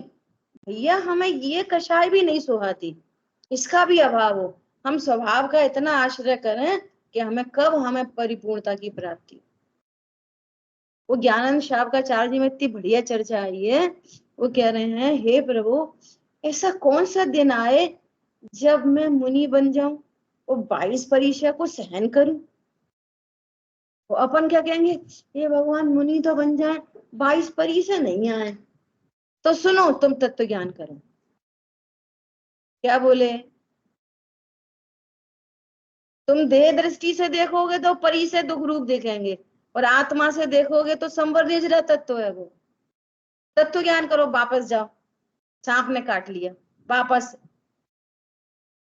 भैया, हमें ये कषाय भी नहीं सुहाती, इसका भी अभाव हो। हम स्वभाव का इतना आश्रय करें कि हमें परिपूर्णता की प्राप्ति। वो ज्ञानानंद शावकाचार्य जी में इतनी बढ़िया चर्चा आई है, वो कह रहे हैं हे प्रभु, ऐसा कौन सा दिन आए जब मैं मुनि बन जाऊं और 22 परीक्षा को सहन करूं। तो अपन क्या कहेंगे, हे भगवान मुनि तो बन जाए, 22 परीक्षा नहीं आए। तो सुनो, तुम तत्व ज्ञान करो, क्या बोले, तुम देह दृष्टि से देखोगे तो परी से दुख रूप देखेंगे, और आत्मा से देखोगे तो संवर निजरा तत्व है वो। तत्व ज्ञान करो, वापस जाओ, सांप ने काट लिया, वापस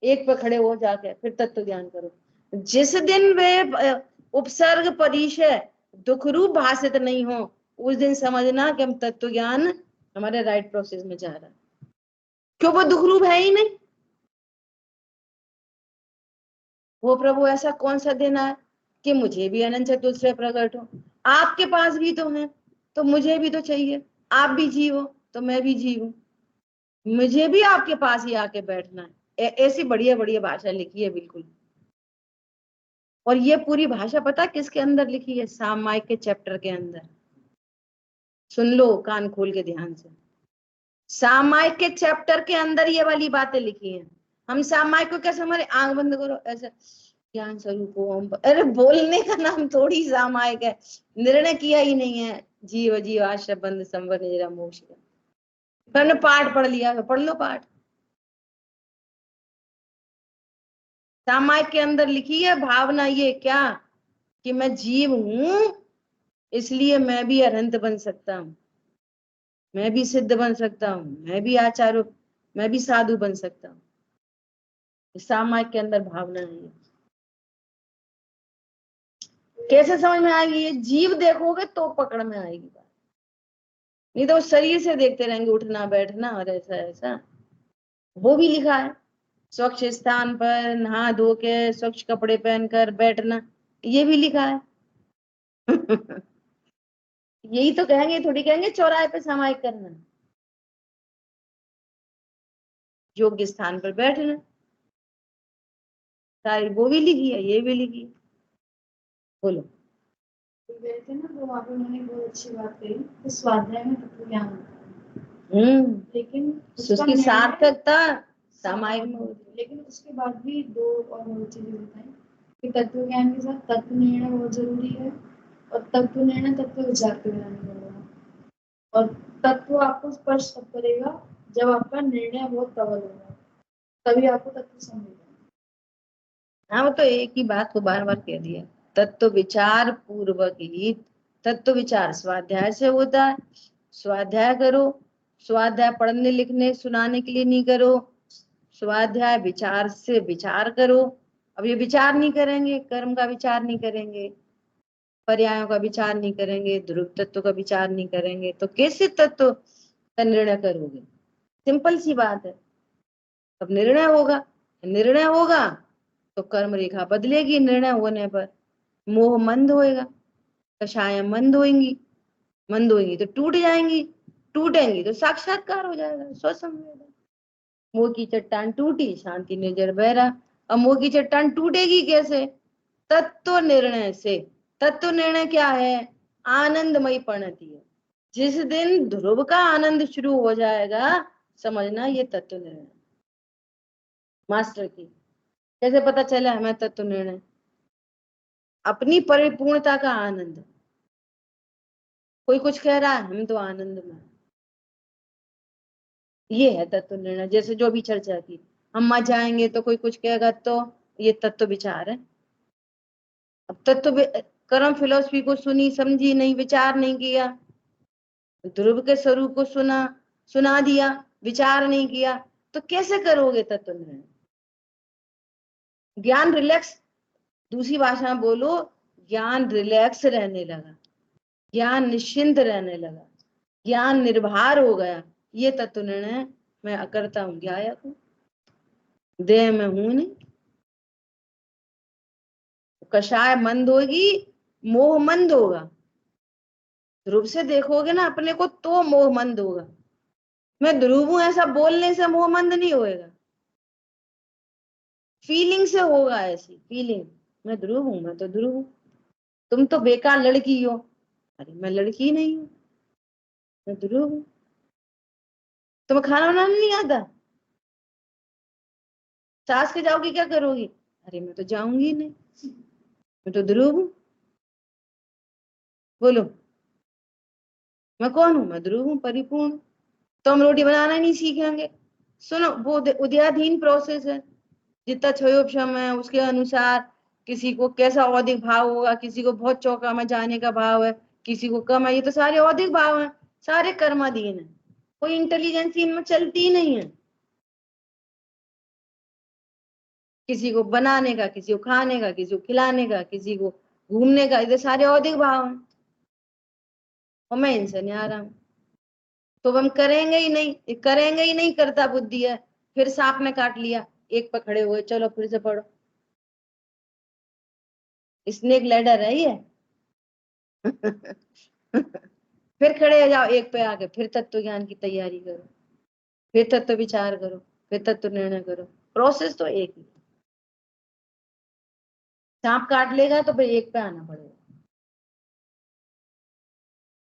एक पे खड़े हो जाके फिर तत्व ज्ञान करो। जिस दिन वे उपसर्ग परिचय दुख रूप भाषित नहीं हो, उस दिन समझना कि हम तत्व ज्ञान हमारे राइट प्रोसेस में जा रहा है, क्यों वो दुख रूप है ही नहीं। वो प्रभु ऐसा कौन सा दिन आए कि मुझे भी अनंत चतुर्थ प्रकट हो, आपके पास भी तो है, तो मुझे भी तो चाहिए, आप भी जीव हो तो मैं भी जीव हूं, मुझे भी आपके पास ही आके बैठना है। ऐसी बढ़िया बढ़िया भाषा लिखी है बिल्कुल। और ये पूरी भाषा पता किसके अंदर लिखी है? सामायिक के चैप्टर के अंदर। सुन लो कान खोल के ध्यान से, सामायिक के चैप्टर के अंदर ये वाली बातें लिखी हैं। हम सामायिक को कैसे, हमारे आंख बंद करो ऐसे, ज्ञान स्वरूप ओम, अरे बोलने का नाम थोड़ी सामायिक है, निर्णय किया ही नहीं है। जीव जीव आश्रय बंध संवर निजरा मोक्ष का। हमने पाठ पढ़ लिया, पढ़ लो पाठ। सामायिक के अंदर लिखी है भावना ये क्या, कि मैं जीव हूं, इसलिए मैं भी अनंत बन सकता हूं, मैं भी सिद्ध बन सकता हूँ, मैं भी आचार्य, मैं भी साधु बन सकता हूँ। सामायिक के अंदर भावना है ये। कैसे समझ में आएगी? ये जीव देखोगे तो पकड़ में आएगी बात, नहीं तो शरीर से देखते रहेंगे उठना बैठना और ऐसा ऐसा। वो भी लिखा है, स्वच्छ स्थान पर नहा धो के स्वच्छ कपड़े पहनकर बैठना, ये भी लिखा है। यही तो कहेंगे, थोड़ी कहेंगे चौराहे पे सामायिक करना, योग्य स्थान पर बैठना, सारी वो भी लिखी है, ये भी लिखी है। बोलो। गए थे ना तो वहाँ पे उन्होंने बहुत अच्छी बात कही कि स्वाध्याय में तत्व ज्ञान होता है, लेकिन उसकी सार्थकता सामायिक में होती है। लेकिन उसके बाद भी दो और बहुत चीजें बताई कि तत्व ज्ञान के साथ तत्व निर्णय बहुत जरूरी है, और तत्व निर्णय तत्व विचार के बिना नहीं होगा, और तत्व आपको स्पर्श तब करेगा जब आपका निर्णय बहुत प्रबल होगा, तभी आपको तत्व समझेगा। हाँ वो तो एक ही बात को बार बार कह दिया, तत्व विचार पूर्वक ही। तत्व विचार स्वाध्याय से होता है, स्वाध्याय करो, स्वाध्याय पढ़ने लिखने सुनाने के लिए नहीं करो, स्वाध्याय विचार से विचार करो। अब ये विचार नहीं करेंगे, कर्म का विचार नहीं करेंगे, पर्यायों का विचार नहीं करेंगे, ध्रुव तत्व का विचार नहीं करेंगे, तो कैसे तत्व का निर्णय करोगे? सिंपल सी बात है। अब निर्णय होगा, निर्णय होगा तो कर्म रेखा बदलेगी, निर्णय होने पर मोह मंद होएगा, कषाय मंद होंगी, मंद होंगी तो टूट जाएंगी, टूटेंगी तो साक्षात्कार हो जाएगा, स्वसंवेदन। मोह की चट्टान टूटी, शांति निर्जर बहरा। अब मोह की चट्टान टूटेगी कैसे? तत्व निर्णय से। तत्व निर्णय क्या है? आनंदमयी परिणति है। जिस दिन ध्रुव का आनंद शुरू हो जाएगा, समझना ये तत्व निर्णय। मास्टर की कैसे पता चला हमें तत्व निर्णय? अपनी परिपूर्णता का आनंद। कोई कुछ कह रहा है, हम तो आनंद में, ये है तत्व निर्णय। जैसे जो भी चर्चा की, हम मत जाएंगे तो कोई कुछ कहेगा, तो ये तत्व विचार है। अब तत्व कर्म फिलोसफी को सुनी समझी नहीं, विचार नहीं किया, ध्रुव के स्वरूप को सुना सुना दिया, विचार नहीं किया, तो कैसे करोगे तत्व निर्णय? ज्ञान रिलैक्स, दूसरी भाषा में बोलो, ज्ञान रिलैक्स रहने लगा, ज्ञान निश्चिंत रहने लगा, ज्ञान निर्भर हो गया। ये तत्व निर्णय मैं करता हूँ, ज्ञायक हूँ, देह में हूं नहीं। कषाय मंद होगी, मोह मंद होगा। ध्रुव से देखोगे ना अपने को तो मोह मंद होगा। मैं ध्रुव हूं ऐसा बोलने से मोह मंद नहीं होएगा, फीलिंग से होगा। ऐसी फीलिंग, मैं ध्रुव हूं, मैं तो ध्रुव हूं, तुम तो बेकार लड़की हो, अरे मैं लड़की नहीं हूँ, मैं ध्रुव हूं। तुम्हें खाना बनाना नहीं आता, सास के जाओगी क्या करोगी? अरे मैं तो जाऊंगी नहीं, मैं तो ध्रुव हूं। बोलो, मैं कौन हूं? मैं ध्रुव हूं, परिपूर्ण। तो हम रोटी बनाना नहीं सीखेंगे? सुनो, वो उदयाधीन प्रोसेस है। जितना क्षयोपशम है उसके अनुसार किसी को कैसा औदिक भाव होगा, किसी को बहुत चौका में जाने का भाव है, किसी को कम है, ये तो सारे औदिक भाव हैं, सारे कर्माधीन है, कोई इंटेलिजेंस इनमें चलती ही नहीं है। किसी को बनाने का, किसी को खाने का, किसी को खिलाने का, किसी को घूमने का, ये तो सारे औदिक भाव हैं, और मैं इनसे नहीं आ रहा हूं। तो हम करेंगे ही नहीं, ये करेंगे ही नहीं, करता बुद्धि है। फिर सांप ने काट लिया, एक पे खड़े हुए, चलो फिर से पढ़ो, स्नेक लैडर है ये। फिर खड़े हो जाओ एक पे आके, फिर तत्व ज्ञान की तैयारी करो, फिर तत्व विचार करो, फिर तत्व निर्णय करो। प्रोसेस तो एक ही। सांप काट लेगा तो फिर एक पे आना पड़ेगा।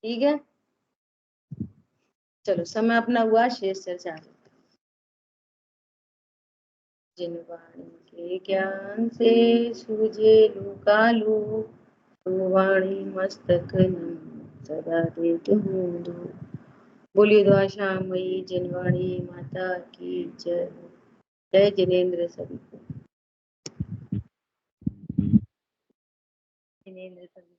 ठीक है, चलो समय अपना हुआ, शेष चर्चा। जिन वाणी के ज्ञान से सूझे लूकालू, तो वाणी मस्तक नमन सदा देत हूँ दो। बोलिए द्वार श्यामयी जिनवाणी माता की जय। जय जिनेन्द्र सभी को। जिनेन्द्र सभी